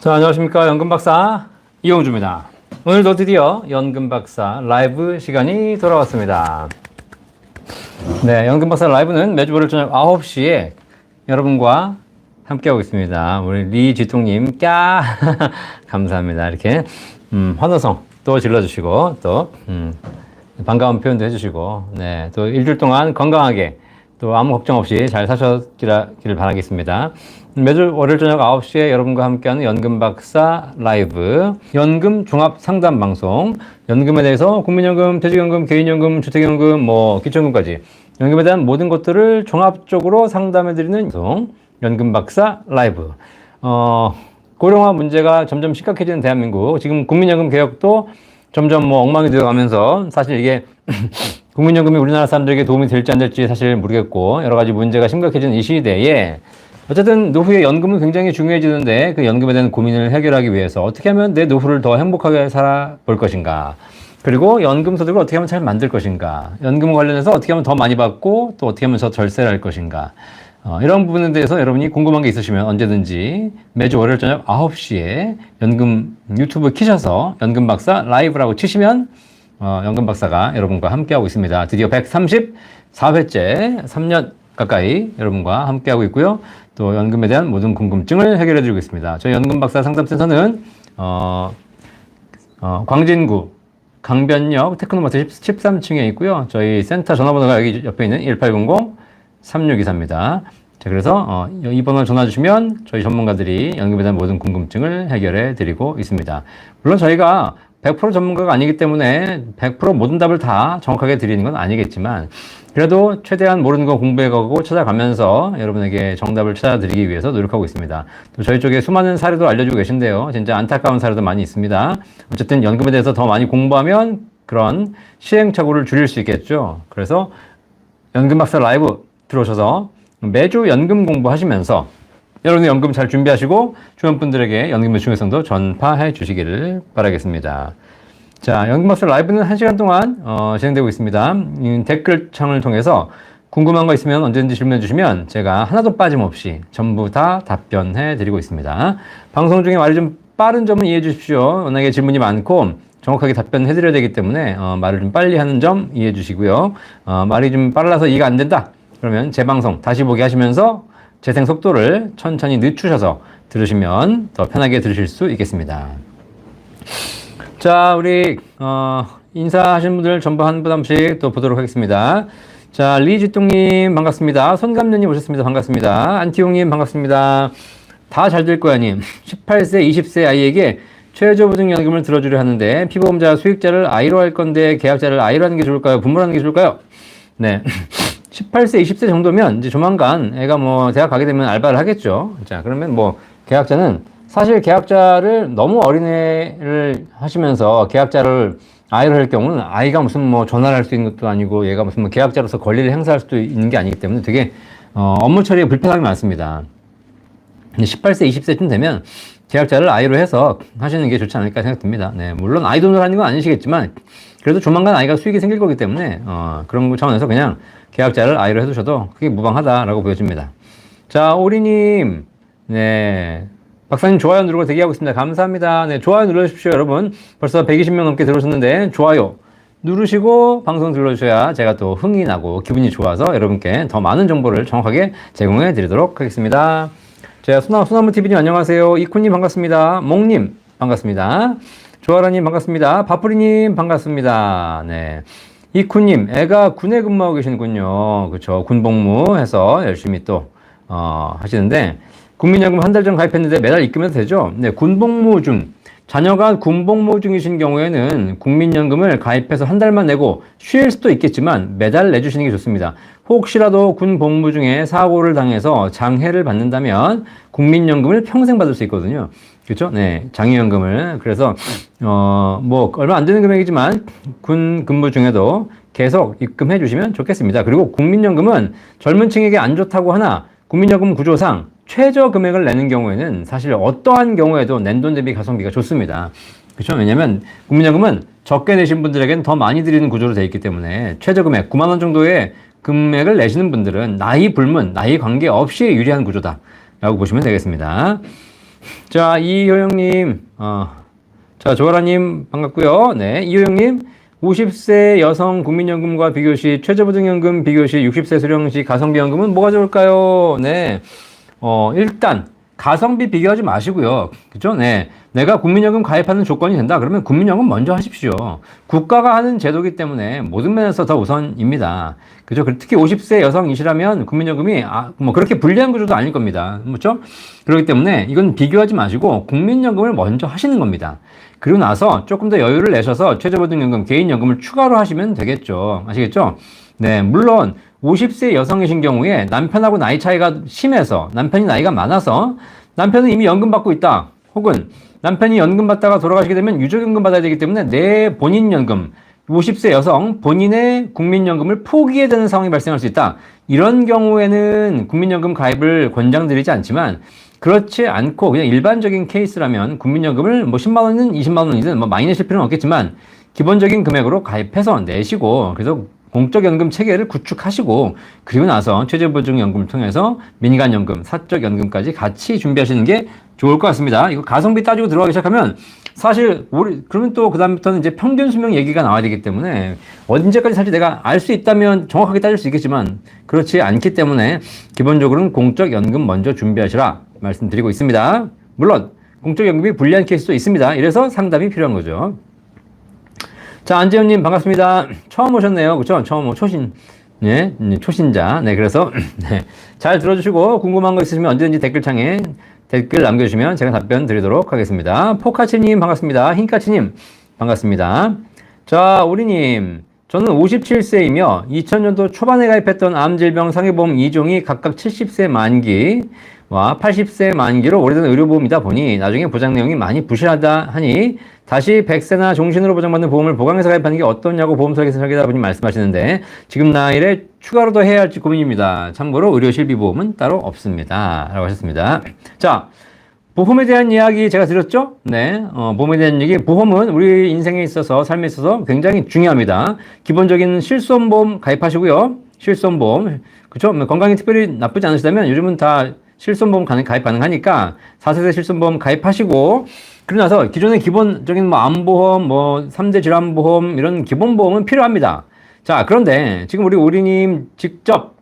자, 안녕하십니까. 연금박사 이용주입니다. 오늘도 드디어 연금박사 라이브 시간이 돌아왔습니다. 네, 연금박사 라이브는 매주 월요일 저녁 9시에 여러분과 함께하고 있습니다. 우리 리지통님, 까! 감사합니다. 이렇게, 환호성 또 질러주시고, 또, 반가운 표현도 해주시고, 네, 또 일주일 동안 건강하게 또 아무 걱정 없이 잘 사셨기를 바라겠습니다. 매주 월요일 저녁 9시에 여러분과 함께하는 연금박사 라이브, 연금 종합 상담 방송, 연금에 대해서 국민연금, 퇴직연금, 개인연금, 주택연금, 기초연금까지 연금에 대한 모든 것들을 종합적으로 상담해드리는 방송, 연금박사 라이브. 고령화 문제가 점점 심각해지는 대한민국, 지금 국민연금 개혁도 점점 엉망이 되어가면서 사실 이게 국민연금이 우리나라 사람들에게 도움이 될지 안 될지 사실 모르겠고 여러 가지 문제가 심각해지는 이 시대에 어쨌든 노후의 연금은 굉장히 중요해지는데 그 연금에 대한 고민을 해결하기 위해서 어떻게 하면 내 노후를 더 행복하게 살아볼 것인가, 그리고 연금 소득을 어떻게 하면 잘 만들 것인가, 연금 관련해서 어떻게 하면 더 많이 받고 또 어떻게 하면 더 절세를 할 것인가, 이런 부분에 대해서 여러분이 궁금한 게 있으시면 언제든지 매주 월요일 저녁 9시에 연금 유튜브 키셔서 연금박사 라이브라고 치시면 연금박사가 여러분과 함께하고 있습니다. 드디어 134회째 3년 가까이 여러분과 함께하고 있고요. 또 연금에 대한 모든 궁금증을 해결해드리고 있습니다. 저희 연금박사 상담센터는 광진구 강변역 테크노마트 13층에 있고요. 저희 센터 전화번호가 여기 옆에 있는 1800-3624입니다. 자, 그래서 이 번호 전화 주시면 저희 전문가들이 연금에 대한 모든 궁금증을 해결해 드리고 있습니다. 물론 저희가 100% 전문가가 아니기 때문에 100% 모든 답을 다 정확하게 드리는 건 아니겠지만 그래도 최대한 모르는 거 공부해가고 찾아가면서 여러분에게 정답을 찾아드리기 위해서 노력하고 있습니다. 또 저희 쪽에 수많은 사례도 알려주고 계신데요. 진짜 안타까운 사례도 많이 있습니다. 어쨌든 연금에 대해서 더 많이 공부하면 그런 시행착오를 줄일 수 있겠죠. 그래서 연금박사 라이브 들어오셔서 매주 연금 공부하시면서 여러분의 연금 잘 준비하시고 주변 분들에게 연금의 중요성도 전파해 주시기를 바라겠습니다. 자, 연금박사 라이브는 1시간 동안 진행되고 있습니다. 댓글창을 통해서 궁금한 거 있으면 언제든지 질문해 주시면 제가 하나도 빠짐없이 전부 다 답변해 드리고 있습니다. 방송 중에 말이 좀 빠른 점은 이해해 주십시오. 워낙에 질문이 많고 정확하게 답변해 드려야 되기 때문에 말을 좀 빨리 하는 점 이해해 주시고요. 말이 좀 빨라서 이해가 안 된다 그러면 재방송 다시 보기 하시면서 재생 속도를 천천히 늦추셔서 들으시면 더 편하게 들으실 수 있겠습니다. 자, 우리 인사하신 분들 전부 한 분 한 분씩 또 보도록 하겠습니다. 자, 리지뚱님 반갑습니다. 손감녀님 오셨습니다. 반갑습니다. 안티용님 반갑습니다. 다 잘 될 거야님. 18세, 20세 아이에게 최저보증연금을 들어주려 하는데 피보험자 수익자를 I로 할 건데 계약자를 I로 하는 게 좋을까요? 분모로 하는 게 좋을까요? 네. 18세, 20세 정도면 이제 조만간 애가 대학 가게 되면 알바를 하겠죠. 자, 그러면 계약자는 사실 계약자를 너무 어린애를 하시면서 계약자를 I로 할 경우는 아이가 무슨 전화를 할 수 있는 것도 아니고 얘가 무슨 계약자로서 권리를 행사할 수도 있는 게 아니기 때문에 되게 업무 처리에 불편함이 많습니다. 근데 18세, 20세쯤 되면 계약자를 I로 해서 하시는 게 좋지 않을까 생각됩니다. 네, 물론 아이 돈으로 하는 건 아니시겠지만 그래도 조만간 아이가 수익이 생길 거기 때문에 그런 차원에서 그냥 계약자를 I로 해두셔도 크게 무방하다라고 보여집니다. 자, 오리님, 네, 박사님 좋아요 누르고 대기하고 있습니다. 감사합니다. 네, 좋아요 눌러주십시오, 여러분. 벌써 120명 넘게 들어오셨는데 좋아요 누르시고 방송 들러주셔야 제가 또 흥이 나고 기분이 좋아서 여러분께 더 많은 정보를 정확하게 제공해 드리도록 하겠습니다. 자, 소나무TV님 안녕하세요. 이쿠님 반갑습니다. 몽님 반갑습니다. 조아라님 반갑습니다. 바프리님 반갑습니다. 네. 이쿠님, 애가 군에 근무하고 계시는군요. 그쵸. 군복무해서 열심히 또, 하시는데, 국민연금 한 달 전 가입했는데 매달 입금해도 되죠? 네, 군복무 중, 자녀가 군복무 중이신 경우에는 국민연금을 가입해서 한 달만 내고 쉴 수도 있겠지만 매달 내주시는 게 좋습니다. 혹시라도 군복무 중에 사고를 당해서 장해를 받는다면 국민연금을 평생 받을 수 있거든요. 그렇죠? 네, 장애연금을. 그래서 얼마 안 되는 금액이지만 군 근무 중에도 계속 입금해 주시면 좋겠습니다. 그리고 국민연금은 젊은 층에게 안 좋다고 하나 국민연금 구조상 최저 금액을 내는 경우에는 사실 어떠한 경우에도 낸 돈 대비 가성비가 좋습니다. 그렇죠? 왜냐면 국민연금은 적게 내신 분들에게는 더 많이 드리는 구조로 되어 있기 때문에 최저 금액 9만 원 정도의 금액을 내시는 분들은 나이 불문, 나이 관계없이 유리한 구조다 라고 보시면 되겠습니다. 자, 이효영님, 자, 조아라님 반갑고요. 네, 이효영님, 50세 여성 국민연금과 비교시, 최저보증연금 비교시, 60세 수령시 가성비연금은 뭐가 좋을까요? 네, 일단, 가성비 비교하지 마시고요. 그죠? 네. 내가 국민연금 가입하는 조건이 된다. 그러면 국민연금 먼저 하십시오. 국가가 하는 제도이기 때문에 모든 면에서 더 우선입니다. 그죠? 특히 50세 여성이시라면 국민연금이, 뭐 그렇게 불리한 구조도 아닐 겁니다. 그렇죠? 그렇기 때문에 이건 비교하지 마시고 국민연금을 먼저 하시는 겁니다. 그리고 나서 조금 더 여유를 내셔서 최저보증연금, 개인연금을 추가로 하시면 되겠죠. 아시겠죠? 네. 물론, 50세 여성이신 경우에 남편하고 나이 차이가 심해서 남편이 나이가 많아서 남편은 이미 연금 받고 있다. 혹은 남편이 연금 받다가 돌아가시게 되면 유족연금 받아야 되기 때문에 내 본인 연금, 50세 여성 본인의 국민연금을 포기해야 되는 상황이 발생할 수 있다. 이런 경우에는 국민연금 가입을 권장드리지 않지만 그렇지 않고 그냥 일반적인 케이스라면 국민연금을 뭐 10만 원이든 20만 원이든 뭐 많이 내실 필요는 없겠지만 기본적인 금액으로 가입해서 내시고 그래서 공적연금 체계를 구축하시고 그리고 나서 최저보증연금을 통해서 민간연금, 사적연금까지 같이 준비하시는 게 좋을 것 같습니다. 이거 가성비 따지고 들어가기 시작하면 사실 그러면 또 그다음부터는 이제 평균 수명 얘기가 나와야 되기 때문에 언제까지 살지 내가 알 수 있다면 정확하게 따질 수 있겠지만 그렇지 않기 때문에 기본적으로는 공적연금 먼저 준비하시라 말씀드리고 있습니다. 물론 공적연금이 불리한 케이스도 있습니다. 이래서 상담이 필요한 거죠. 자, 안재현님 반갑습니다. 처음 오셨네요. 그쵸? 처음 초신자. 네, 그래서, 네. 잘 들어주시고, 궁금한 거 있으시면 언제든지 댓글창에 댓글 남겨주시면 제가 답변 드리도록 하겠습니다. 포카치님 반갑습니다. 흰카치님 반갑습니다. 자, 우리님. 저는 57세이며 2000년도 초반에 가입했던 암질병 상해보험 2종이 각각 70세 만기와 80세 만기로 오래된 의료보험이다 보니 나중에 보장 내용이 많이 부실하다 하니 다시 100세나 종신으로 보장받는 보험을 보강해서 가입하는 게 어떠냐고 보험사에서 설계자분이 말씀하시는데 지금 나이를 추가로 더 해야 할지 고민입니다. 참고로 의료실비보험은 따로 없습니다. 라고 하셨습니다. 자, 보험에 대한 이야기 제가 드렸죠? 네. 보험에 대한 얘기. 보험은 우리 인생에 있어서, 삶에 있어서 굉장히 중요합니다. 기본적인 실손보험 가입하시고요. 실손보험. 그쵸? 건강이 특별히 나쁘지 않으시다면 요즘은 다 실손보험 가입 가능하니까 4세대 실손보험 가입하시고 그러고 나서 기존의 기본적인 뭐 암보험, 뭐 3대 질환보험 이런 기본보험은 필요합니다. 자, 그런데 지금 우리 오리님 직접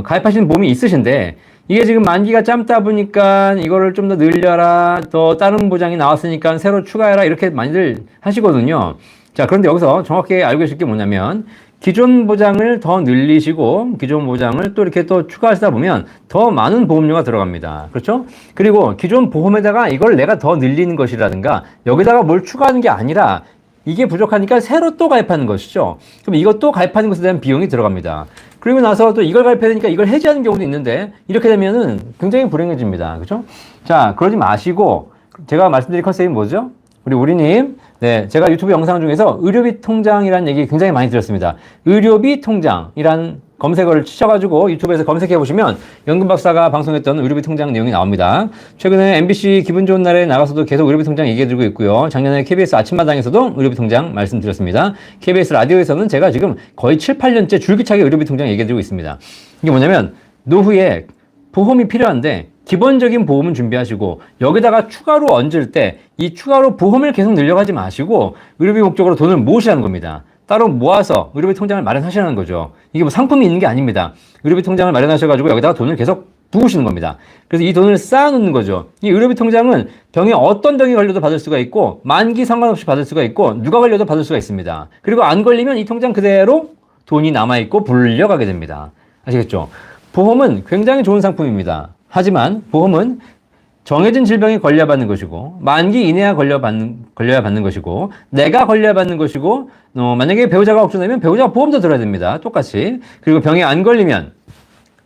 가입하시는 보험이 있으신데 이게 지금 만기가 짧다 보니까 이거를 좀 더 늘려라, 더 다른 보장이 나왔으니까 새로 추가해라 이렇게 많이들 하시거든요. 자, 그런데 여기서 정확히 알고 계실 게 뭐냐면 기존 보장을 더 늘리시고 기존 보장을 또 이렇게 또 추가하시다 보면 더 많은 보험료가 들어갑니다. 그렇죠? 그리고 기존 보험에다가 이걸 내가 더 늘리는 것이라든가 여기다가 뭘 추가하는 게 아니라 이게 부족하니까 새로 또 가입하는 것이죠. 그럼 이것도 가입하는 것에 대한 비용이 들어갑니다. 그리고 나서 또 이걸 가입해야 되니까 이걸 해지하는 경우도 있는데 이렇게 되면은 굉장히 불행해집니다. 그렇죠? 자, 그러지 마시고 제가 말씀드린 컨셉이 뭐죠? 우리 우리님, 네, 제가 유튜브 영상 중에서 의료비 통장이라는 얘기 굉장히 많이 드렸습니다. 의료비 통장이란 검색어를 치셔가지고 유튜브에서 검색해 보시면 연금 박사가 방송했던 의료비 통장 내용이 나옵니다. 최근에 MBC 기분 좋은 날에 나가서도 계속 의료비 통장 얘기해드리고 있고요. 작년에 KBS 아침마당에서도 의료비 통장 말씀드렸습니다. KBS 라디오에서는 제가 지금 거의 7, 8년째 줄기차게 의료비 통장 얘기해드리고 있습니다. 이게 뭐냐면 노후에 보험이 필요한데 기본적인 보험은 준비하시고 여기다가 추가로 얹을 때 이 추가로 보험을 계속 늘려가지 마시고 의료비 목적으로 돈을 모으시라는 겁니다. 따로 모아서 의료비 통장을 마련하시라는 거죠. 이게 뭐 상품이 있는 게 아닙니다. 의료비 통장을 마련하셔가지고 여기다가 돈을 계속 부으시는 겁니다. 그래서 이 돈을 쌓아놓는 거죠. 이 의료비 통장은 어떤 병이 걸려도 받을 수가 있고 만기 상관없이 받을 수가 있고 누가 걸려도 받을 수가 있습니다. 그리고 안 걸리면 이 통장 그대로 돈이 남아있고 불려가게 됩니다. 아시겠죠? 보험은 굉장히 좋은 상품입니다. 하지만 보험은 정해진 질병에 걸려야 받는 것이고 만기 이내야 걸려야 받는 것이고 내가 걸려야 받는 것이고 만약에 배우자가 걱정되면 배우자가 보험도 들어야 됩니다. 똑같이. 그리고 병에 안 걸리면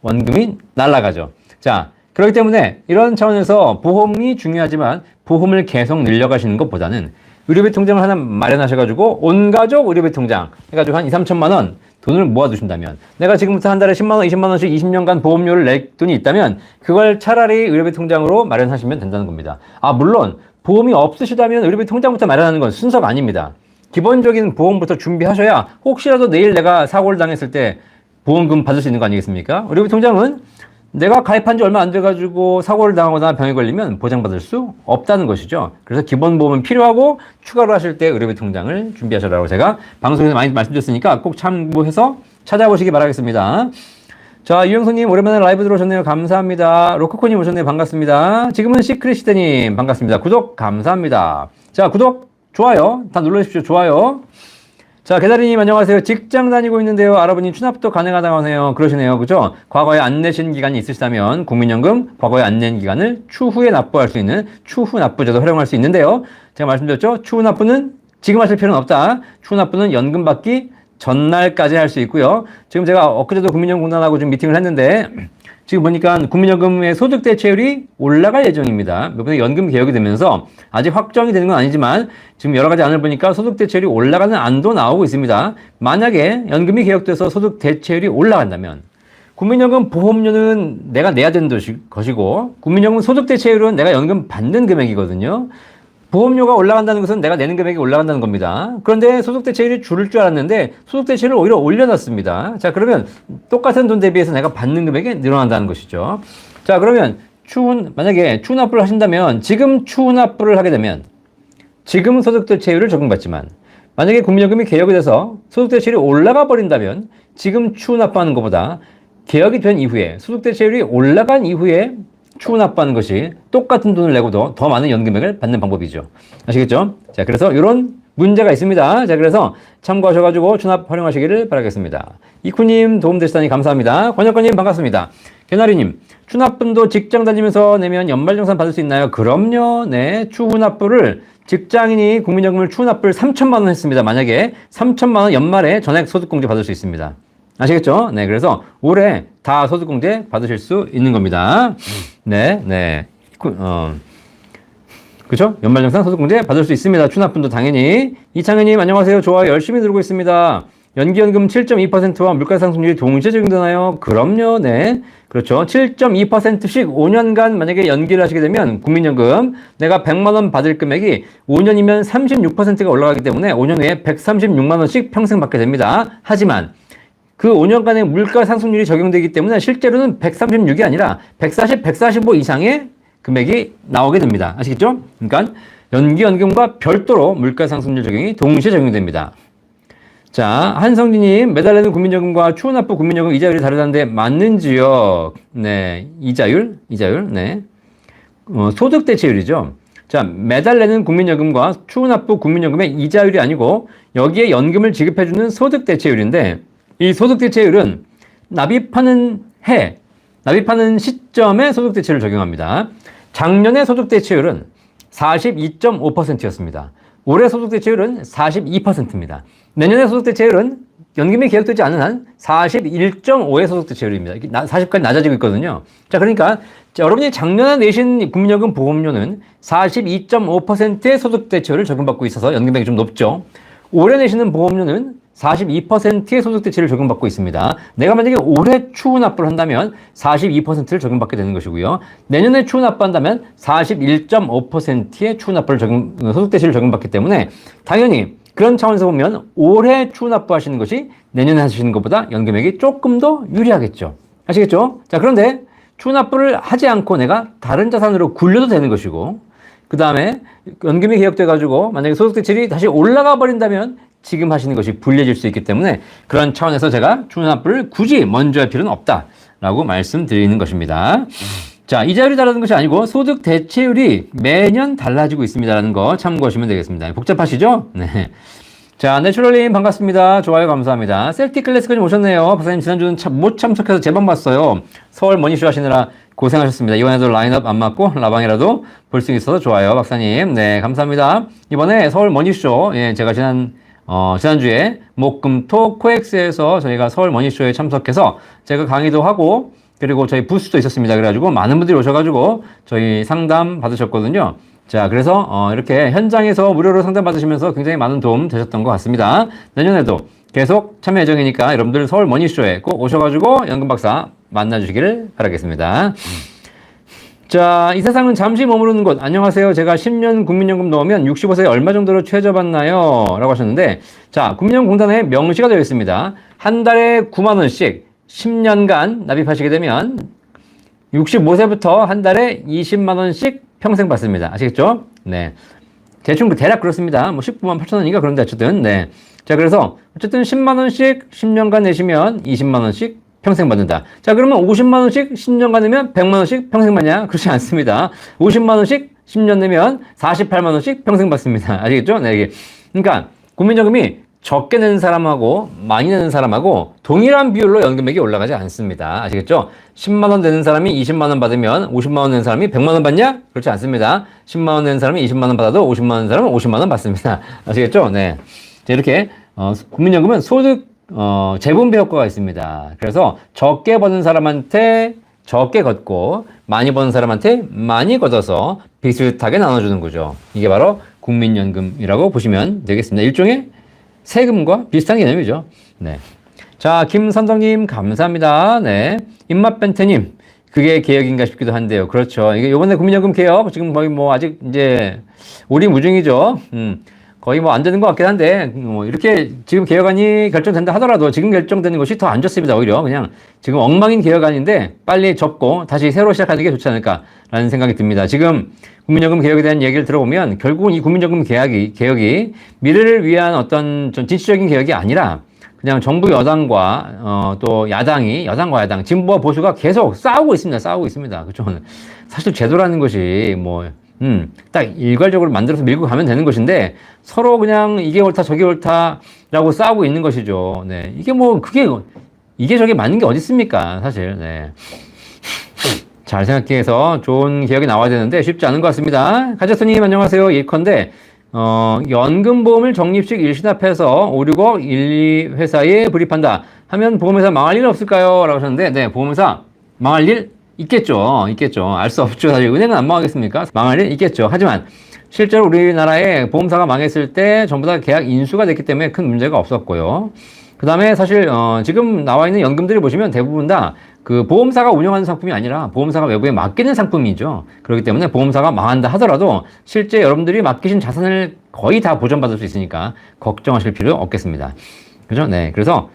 원금이 날아가죠. 자, 그렇기 때문에 이런 차원에서 보험이 중요하지만 보험을 계속 늘려가시는 것보다는 의료비 통장을 하나 마련하셔가지고 온 가족 의료비 통장 해가지고 한 2, 3천만 원 돈을 모아두신다면 내가 지금부터 한 달에 10만 원, 20만 원씩 20년간 보험료를 낼 돈이 있다면 그걸 차라리 의료비 통장으로 마련하시면 된다는 겁니다. 물론 보험이 없으시다면 의료비 통장부터 마련하는 건 순서가 아닙니다. 기본적인 보험부터 준비하셔야 혹시라도 내일 내가 사고를 당했을 때 보험금 받을 수 있는 거 아니겠습니까? 의료비 통장은 내가 가입한 지 얼마 안 돼가지고 사고를 당하거나 병에 걸리면 보장받을 수 없다는 것이죠. 그래서 기본보험은 필요하고 추가로 하실 때 의료비 통장을 준비하셔라고 제가 방송에서 많이 말씀드렸으니까 꼭 참고해서 찾아보시기 바라겠습니다. 자, 유영선님 오랜만에 라이브 들어오셨네요. 감사합니다. 로코코님 오셨네요. 반갑습니다. 지금은 시크릿 시대님 반갑습니다. 구독 감사합니다. 자, 구독, 좋아요 다 눌러주십시오. 좋아요. 자, 개다리님 안녕하세요. 직장 다니고 있는데요. 알아보니 추납도 가능하다고 하네요. 그러시네요. 그죠? 과거에 안 내신 기간이 있으시다면 국민연금 과거에 안 낸 기간을 추후에 납부할 수 있는 추후 납부제도 활용할 수 있는데요. 제가 말씀드렸죠. 추후 납부는 지금 하실 필요는 없다. 추후 납부는 연금 받기 전날까지 할 수 있고요. 지금 제가 엊그제도 국민연금공단하고 좀 미팅을 했는데 지금 보니까 국민연금의 소득 대체율이 올라갈 예정입니다. 이번에 연금 개혁이 되면서 아직 확정이 되는 건 아니지만 지금 여러 가지 안을 보니까 소득 대체율이 올라가는 안도 나오고 있습니다. 만약에 연금이 개혁돼서 소득 대체율이 올라간다면 국민연금 보험료는 내가 내야 되는 것이고 국민연금 소득 대체율은 내가 연금 받는 금액이거든요. 보험료가 올라간다는 것은 내가 내는 금액이 올라간다는 겁니다. 그런데 소득대체율이 줄을 줄 알았는데 소득대체율을 오히려 올려놨습니다. 자, 그러면 똑같은 돈 대비해서 내가 받는 금액이 늘어난다는 것이죠. 자, 그러면 만약에 추후 납부를 하신다면 지금 추후 납부를 하게 되면 지금 소득대체율을 적용받지만 만약에 국민연금이 개혁이 돼서 소득대체율이 올라가 버린다면 지금 추후 납부하는 것보다 개혁이 된 이후에 소득대체율이 올라간 이후에 추후 납부하는 것이 똑같은 돈을 내고도 더 많은 연금액을 받는 방법이죠. 아시겠죠? 자, 그래서 이런 문제가 있습니다. 자, 그래서 참고하셔가지고 추납 활용하시기를 바라겠습니다. 이쿠님 도움되시다니 감사합니다. 권혁권님 반갑습니다. 개나리님, 추납분도 직장 다니면서 내면 연말정산 받을 수 있나요? 그럼요. 네, 추후 납부를 직장인이 국민연금을 추후 납부를 3천만 원 했습니다. 만약에 3천만 원 연말에 전액 소득공제 받을 수 있습니다. 아시겠죠? 네, 그래서 올해 다 소득공제 받으실 수 있는 겁니다. 네, 네. 그죠? 연말정산 소득공제 받을 수 있습니다. 추납분도 당연히. 이창현님, 안녕하세요. 좋아요. 열심히 누르고 있습니다. 연기연금 7.2%와 물가상승률이 동시에 적용되나요? 그럼요, 네. 그렇죠. 7.2%씩 5년간 만약에 연기를 하시게 되면 국민연금 내가 100만원 받을 금액이 5년이면 36%가 올라가기 때문에 5년 후에 136만원씩 평생 받게 됩니다. 하지만 그 5년간의 물가 상승률이 적용되기 때문에 실제로는 136이 아니라 140, 145 이상의 금액이 나오게 됩니다. 아시겠죠? 그러니까 연기연금과 별도로 물가 상승률 적용이 동시에 적용됩니다. 자, 한성진님, 매달 내는 국민연금과 추후 납부 국민연금 이자율이 다르다는데 맞는지요? 네, 이자율, 네. 소득 대체율이죠. 자, 매달 내는 국민연금과 추후 납부 국민연금의 이자율이 아니고 여기에 연금을 지급해주는 소득 대체율인데 이 소득대체율은 납입하는 시점에 소득대체율을 적용합니다. 작년의 소득대체율은 42.5%였습니다. 올해 소득대체율은 42%입니다. 내년의 소득대체율은 연금이 개혁되지 않은 한 41.5의 소득대체율입니다. 40까지 낮아지고 있거든요. 자, 그러니까 여러분이 작년에 내신 국민연금 보험료는 42.5%의 소득대체율을 적용받고 있어서 연금액이 좀 높죠. 올해 내시는 보험료는 42%의 소득대체를 적용받고 있습니다. 내가 만약에 올해 추후 납부를 한다면 42%를 적용받게 되는 것이고요. 내년에 추후 납부한다면 41.5%의 추후 납부를 소득대체를 적용받기 때문에 당연히 그런 차원에서 보면 올해 추후 납부하시는 것이 내년에 하시는 것보다 연금액이 조금 더 유리하겠죠. 아시겠죠? 자, 그런데 추후 납부를 하지 않고 내가 다른 자산으로 굴려도 되는 것이고 그 다음에 연금이 개혁돼가지고 만약에 소득대체율이 다시 올라가 버린다면 지금 하시는 것이 불리해질 수 있기 때문에 그런 차원에서 제가 추후 납부를 굳이 먼저 할 필요는 없다라고 말씀드리는 것입니다. 자, 이자율이 다르는 것이 아니고 소득 대체율이 매년 달라지고 있습니다라는 거 참고하시면 되겠습니다. 복잡하시죠? 네. 자, 내추럴님 반갑습니다. 좋아요 감사합니다. 셀틱 클래스까지 오셨네요. 박사님 지난주는 못 참석해서 제 방 봤어요. 서울 머니쇼 하시느라 고생하셨습니다. 이번에도 라인업 안 맞고 라방이라도 볼 수 있어서 좋아요. 박사님. 네, 감사합니다. 이번에 서울 머니쇼, 예, 제가 지난주에 목금토 코엑스에서 저희가 서울 머니쇼에 참석해서 제가 강의도 하고 그리고 저희 부스도 있었습니다. 그래가지고 많은 분들이 오셔가지고 저희 상담 받으셨거든요. 자, 그래서 이렇게 현장에서 무료로 상담 받으시면서 굉장히 많은 도움 되셨던 것 같습니다. 내년에도 계속 참여 예정이니까 여러분들 서울 머니쇼에 꼭 오셔가지고 연금 박사 만나주시기를 바라겠습니다. 자, 이 세상은 잠시 머무르는 곳. 안녕하세요. 제가 10년 국민연금 넣으면 65세에 얼마 정도로 최저받나요? 라고 하셨는데, 자, 국민연금공단에 명시가 되어 있습니다. 한 달에 9만원씩 10년간 납입하시게 되면 65세부터 한 달에 20만 원씩 평생 받습니다. 아시겠죠? 네. 대충 대략 그렇습니다. 뭐 19만 8천 원인가 그런데 어쨌든 네. 자, 그래서 어쨌든 10만 원씩 10년간 내시면 20만 원씩 평생 받는다. 자, 그러면 50만 원씩 10년간 내면 100만 원씩 평생 받냐? 그렇지 않습니다. 50만 원씩 10년 내면 48만 원씩 평생 받습니다. 아시겠죠? 네, 이게 그러니까 국민연금이 적게 내는 사람하고 많이 내는 사람하고 동일한 비율로 연금액이 올라가지 않습니다. 아시겠죠? 10만 원 내는 사람이 20만 원 받으면 50만 원 내는 사람이 100만 원 받냐? 그렇지 않습니다. 10만 원 내는 사람이 20만 원 받아도 50만 원 내는 사람은 50만 원 받습니다. 아시겠죠? 네. 자, 이렇게 국민연금은 소득 재분배 효과가 있습니다. 그래서 적게 버는 사람한테 적게 걷고 많이 버는 사람한테 많이 걷어서 비슷하게 나눠주는 거죠. 이게 바로 국민연금이라고 보시면 되겠습니다. 일종의 세금과 비슷한 개념이죠. 네. 자, 김선덕님, 감사합니다. 네. 입맛변태님, 그게 개혁인가 싶기도 한데요. 그렇죠. 이게 요번에 국민연금 개혁, 지금 거의 뭐 아직 이제 오리무중이죠. 거의 뭐 안 되는 것 같긴 한데, 뭐 이렇게 지금 개혁안이 결정된다 하더라도 지금 결정되는 것이 더 안 좋습니다. 오히려 그냥 지금 엉망인 개혁안인데 빨리 접고 다시 새로 시작하는 게 좋지 않을까라는 생각이 듭니다. 지금 국민연금 개혁에 대한 얘기를 들어보면 결국은 이 국민연금 개혁이 미래를 위한 어떤 좀 진취적인 개혁이 아니라 그냥 정부 여당과 또 여당과 야당, 진보와 보수가 계속 싸우고 있습니다. 그렇죠? 사실 제도라는 것이 딱 일괄적으로 만들어서 밀고 가면 되는 것인데 서로 그냥 이게 옳다 저게 옳다라고 싸우고 있는 것이죠. 네. 이게 저게 맞는 게 어디 있습니까? 사실. 네. 잘 생각해서 좋은 개혁이 나와야 되는데 쉽지 않은 것 같습니다. 가재수님 안녕하세요. 예컨대 연금보험을 적립식 일시납해서 5, 6억 1, 2회사에 불입한다 하면 보험회사 망할 일 없을까요? 라고 하셨는데 네, 보험회사 망할 일 있겠죠. 알 수 없죠. 사실 은행은 안 망하겠습니까? 망할 일 있겠죠. 하지만 실제로 우리나라에 보험사가 망했을 때 전부 다 계약 인수가 됐기 때문에 큰 문제가 없었고요. 그 다음에 사실 지금 나와 있는 연금들이 보시면 대부분 다 그 보험사가 운영하는 상품이 아니라 보험사가 외부에 맡기는 상품이죠. 그렇기 때문에 보험사가 망한다 하더라도 실제 여러분들이 맡기신 자산을 거의 다 보전받을 수 있으니까 걱정하실 필요 없겠습니다. 그죠? 네. 그래서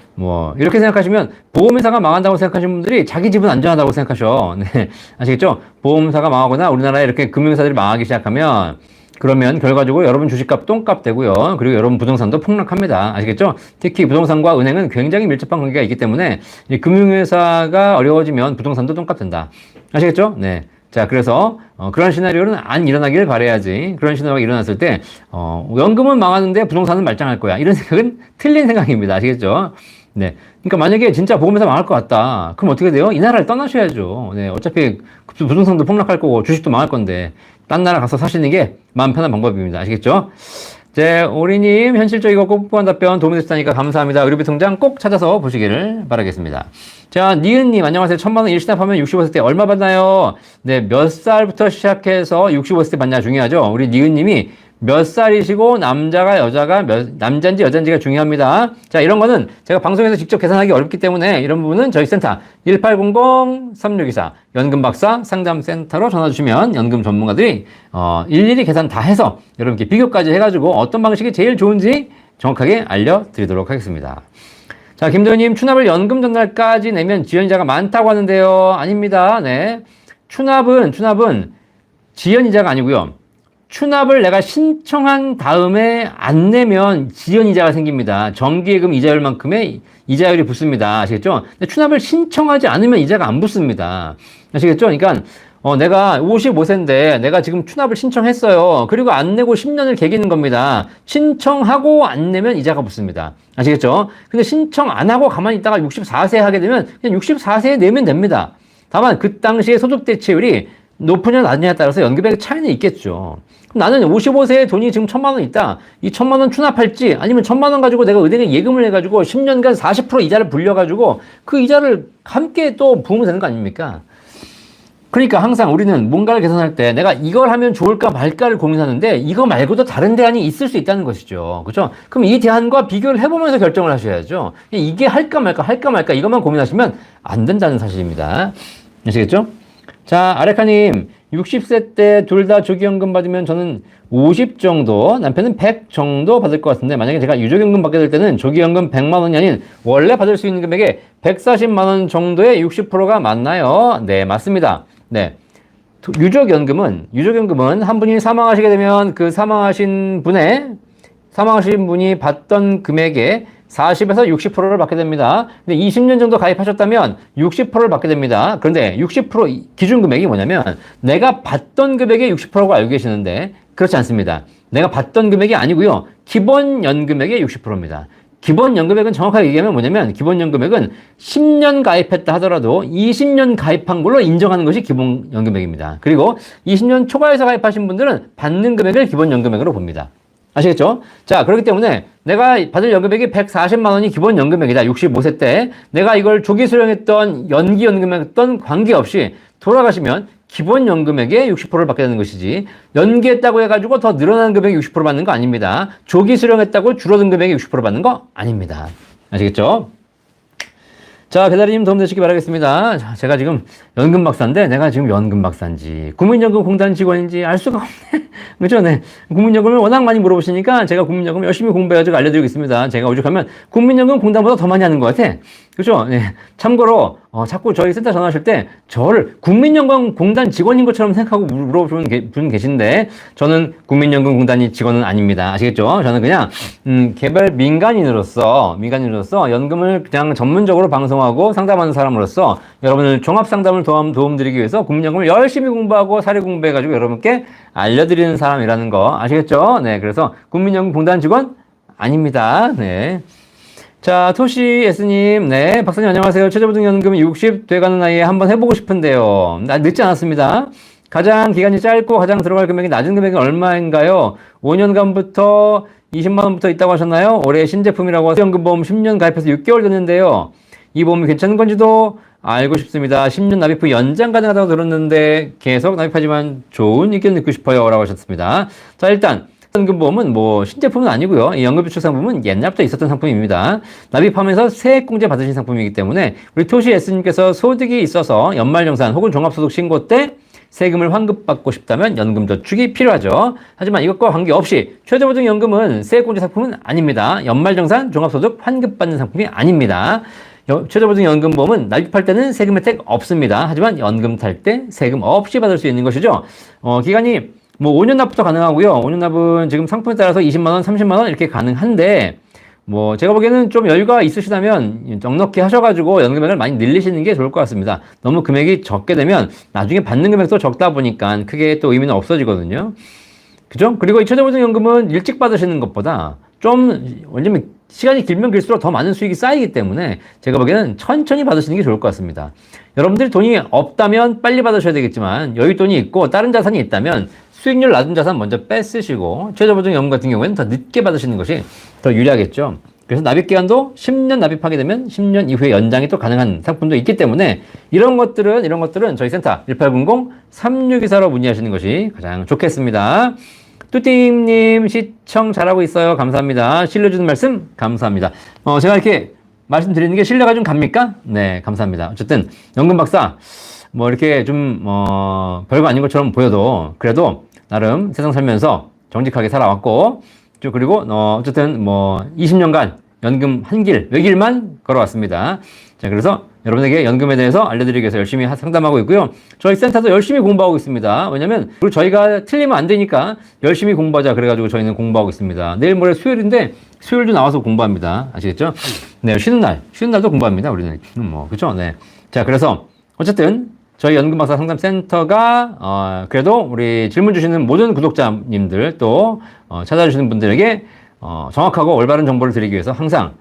이렇게 생각하시면 보험회사가 망한다고 생각하시는 분들이 자기 집은 안전하다고 생각하셔. 네. 아시겠죠? 보험사가 망하거나 우리나라에 이렇게 금융사들이 망하기 시작하면 그러면 결과적으로 여러분 주식값 똥값 되고요. 그리고 여러분 부동산도 폭락합니다. 아시겠죠? 특히 부동산과 은행은 굉장히 밀접한 관계가 있기 때문에 금융회사가 어려워지면 부동산도 똥값 된다. 아시겠죠? 네. 자, 그래서 그런 시나리오는 안 일어나길 바라야지. 그런 시나리오가 일어났을 때 연금은 망하는데 부동산은 말짱할 거야. 이런 생각은 틀린 생각입니다. 아시겠죠? 네. 그러니까 만약에 진짜 보험회사 망할 것 같다. 그럼 어떻게 돼요? 이 나라를 떠나셔야죠. 네. 어차피 부동산도 폭락할 거고 주식도 망할 건데 딴 나라 가서 사시는 게 마음 편한 방법입니다. 아시겠죠? 네, 오리님 현실적이고 꼼꼼한 답변 도움이 됐다니까 감사합니다. 의료비 통장 꼭 찾아서 보시기를 바라겠습니다. 자, 니은님 안녕하세요. 1,000만 원 일시납하면 65세 때 얼마 받나요? 네, 몇 살부터 시작해서 65세 때 받냐 중요하죠. 우리 니은님이 몇 살이시고 남자인지 여자인지가 중요합니다. 자, 이런 거는 제가 방송에서 직접 계산하기 어렵기 때문에 이런 부분은 저희 센터 1800-3624 연금박사 상담센터로 전화 주시면 연금 전문가들이 일일이 계산 다 해서 여러분께 비교까지 해가지고 어떤 방식이 제일 좋은지 정확하게 알려드리도록 하겠습니다. 자, 김도현님 추납을 연금 전날까지 내면 지연이자가 많다고 하는데요. 아닙니다. 네, 추납은 지연이자가 아니고요. 추납을 내가 신청한 다음에 안 내면 지연이자가 생깁니다. 정기예금 이자율만큼의 이자율이 붙습니다. 아시겠죠? 근데 추납을 신청하지 않으면 이자가 안 붙습니다. 아시겠죠? 그러니까 내가 55세인데 내가 지금 추납을 신청했어요. 그리고 안 내고 10년을 개기는 겁니다. 신청하고 안 내면 이자가 붙습니다. 아시겠죠? 근데 신청 안 하고 가만히 있다가 64세 하게 되면 그냥 64세에 내면 됩니다. 다만 그 당시에 소득 대체율이 높으냐 낮으냐에 따라서 연금액의 차이는 있겠죠. 나는 55세에 돈이 지금 1,000만 원 있다. 이 1,000만 원 추납할지 아니면 1,000만 원 가지고 내가 은행에 예금을 해가지고 10년간 40% 이자를 불려가지고 그 이자를 함께 또 부으면 되는 거 아닙니까? 그러니까 항상 우리는 뭔가를 계산할 때 내가 이걸 하면 좋을까 말까를 고민하는데 이거 말고도 다른 대안이 있을 수 있다는 것이죠. 그렇죠? 그럼 이 대안과 비교를 해보면서 결정을 하셔야죠. 이게 할까 말까 이것만 고민하시면 안 된다는 사실입니다. 아시겠죠? 자, 아레카님 60세 때 둘 다 조기연금 받으면 저는 50 정도, 남편은 100 정도 받을 것 같은데, 만약에 제가 유족연금 받게 될 때는 조기연금 100만 원이 아닌 원래 받을 수 있는 금액의 140만 원 정도의 60%가 맞나요? 네, 맞습니다. 네. 유족연금은 한 분이 사망하시게 되면 그 사망하신 분이 받던 금액의 40에서 60%를 받게 됩니다. 근데 20년 정도 가입하셨다면 60%를 받게 됩니다. 그런데 60% 기준 금액이 뭐냐면 내가 받던 금액의 60%고 알고 계시는데 그렇지 않습니다. 내가 받던 금액이 아니고요. 기본연금액의 60%입니다. 기본연금액은 정확하게 얘기하면 뭐냐면 기본연금액은 10년 가입했다 하더라도 20년 가입한 걸로 인정하는 것이 기본연금액입니다. 그리고 20년 초과해서 가입하신 분들은 받는 금액을 기본연금액으로 봅니다. 아시겠죠? 자, 그렇기 때문에 내가 받을 연금액이 140만 원이 기본 연금액이다. 65세 때. 내가 이걸 조기 수령했던 연기 연금했던 관계없이 돌아가시면 기본 연금액의 60%를 받게 되는 것이지, 연기했다고 해가지고 더 늘어나는 금액이 60% 받는 거 아닙니다. 조기 수령했다고 줄어든 금액이 60% 받는 거 아닙니다. 아시겠죠? 자, 배달님 도움되시기 바라겠습니다. 자, 제가 지금 연금 박사인데 내가 지금 연금 박사인지 국민연금공단 직원인지 알 수가 없네. 그렇죠? 네. 국민연금을 워낙 많이 물어보시니까 제가 국민연금 열심히 공부해가지고 알려드리겠습니다. 제가 오죽하면 국민연금공단보다 더 많이 하는 것 같아. 그렇죠? 네. 참고로 자꾸 저희 센터 전화하실 때 저를 국민연금공단 직원인 것처럼 생각하고 물어보시는 분 계신데 저는 국민연금공단이 직원은 아닙니다. 아시겠죠? 저는 그냥 개발 민간인으로서 연금을 그냥 전문적으로 방송하고 상담하는 사람으로서 여러분을 종합 상담을 도움드리기 위해서 국민연금을 열심히 공부하고 사례 공부해가지고 여러분께 알려드리는 사람이라는 거 아시겠죠? 네, 그래서 국민연금공단 직원 아닙니다. 네. 자, 토시 S님, 네, 박사님 안녕하세요. 최저보증연금 60 돼가는 나이에 한번 해보고 싶은데요. 늦지 않았습니다. 가장 기간이 짧고 가장 들어갈 금액이 낮은 금액은 얼마인가요? 5년간부터 20만 원부터 있다고 하셨나요? 올해 신제품이라고 연금보험 10년 가입해서 6개월 됐는데요. 이 보험이 괜찮은 건지도 알고 싶습니다. 10년 납입 후 연장 가능하다고 들었는데 계속 납입하지만 좋은 의견 듣고 싶어요. 라고 하셨습니다. 자, 일단 연금보험은 신제품은 아니고요. 이 연금비축상품은 옛날부터 있었던 상품입니다. 납입하면서 세액공제 받으신 상품이기 때문에 우리 토시 S님께서 소득이 있어서 연말정산 혹은 종합소득 신고 때 세금을 환급받고 싶다면 연금저축이 필요하죠. 하지만 이것과 관계없이 최저보증연금은 세액공제 상품은 아닙니다. 연말정산, 종합소득 환급받는 상품이 아닙니다. 최저보증연금보험은 납입할 때는 세금 혜택 없습니다. 하지만 연금 탈 때 세금 없이 받을 수 있는 것이죠. 기간이 5년 납부터 가능하고요. 5년 납은 지금 상품에 따라서 20만 원, 30만 원 이렇게 가능한데 제가 보기에는 좀 여유가 있으시다면 넉넉히 하셔가지고 연금액을 많이 늘리시는 게 좋을 것 같습니다. 너무 금액이 적게 되면 나중에 받는 금액도 적다 보니까 크게 또 의미는 없어지거든요. 그죠? 그리고 이 최저보증연금은 일찍 받으시는 것보다 왜냐면 시간이 길면 길수록 더 많은 수익이 쌓이기 때문에 제가 보기에는 천천히 받으시는 게 좋을 것 같습니다. 여러분들이 돈이 없다면 빨리 받으셔야 되겠지만 여윳돈이 있고 다른 자산이 있다면 수익률 낮은 자산 먼저 빼쓰시고 최저보증연금 같은 경우에는 더 늦게 받으시는 것이 더 유리하겠죠. 그래서 납입기간도 10년 납입하게 되면 10년 이후에 연장이 또 가능한 상품도 있기 때문에 이런 것들은 저희 센터 1800-3624로 문의하시는 것이 가장 좋겠습니다. 뚜띠님 시청 잘하고 있어요. 감사합니다. 신뢰주는 말씀 감사합니다. 제가 이렇게 말씀드리는 게 신뢰가 좀 갑니까? 네, 감사합니다. 어쨌든 연금 박사 이렇게 좀 별거 아닌 것처럼 보여도 그래도 나름 세상 살면서 정직하게 살아왔고 그리고 어쨌든 20년간 연금 외길만 걸어왔습니다. 자, 그래서 여러분에게 연금에 대해서 알려드리기 위해서 열심히 상담하고 있고요. 저희 센터도 열심히 공부하고 있습니다. 왜냐면 그리고 저희가 틀리면 안 되니까 열심히 공부하자 그래가지고 저희는 공부하고 있습니다. 내일 모레 수요일인데 수요일도 나와서 공부합니다. 아시겠죠? 네, 쉬는 날도 공부합니다. 우리는 그렇죠? 네. 자, 그래서 어쨌든 저희 연금박사 상담센터가 그래도 우리 질문 주시는 모든 구독자님들 또 찾아주시는 분들에게 정확하고 올바른 정보를 드리기 위해서 항상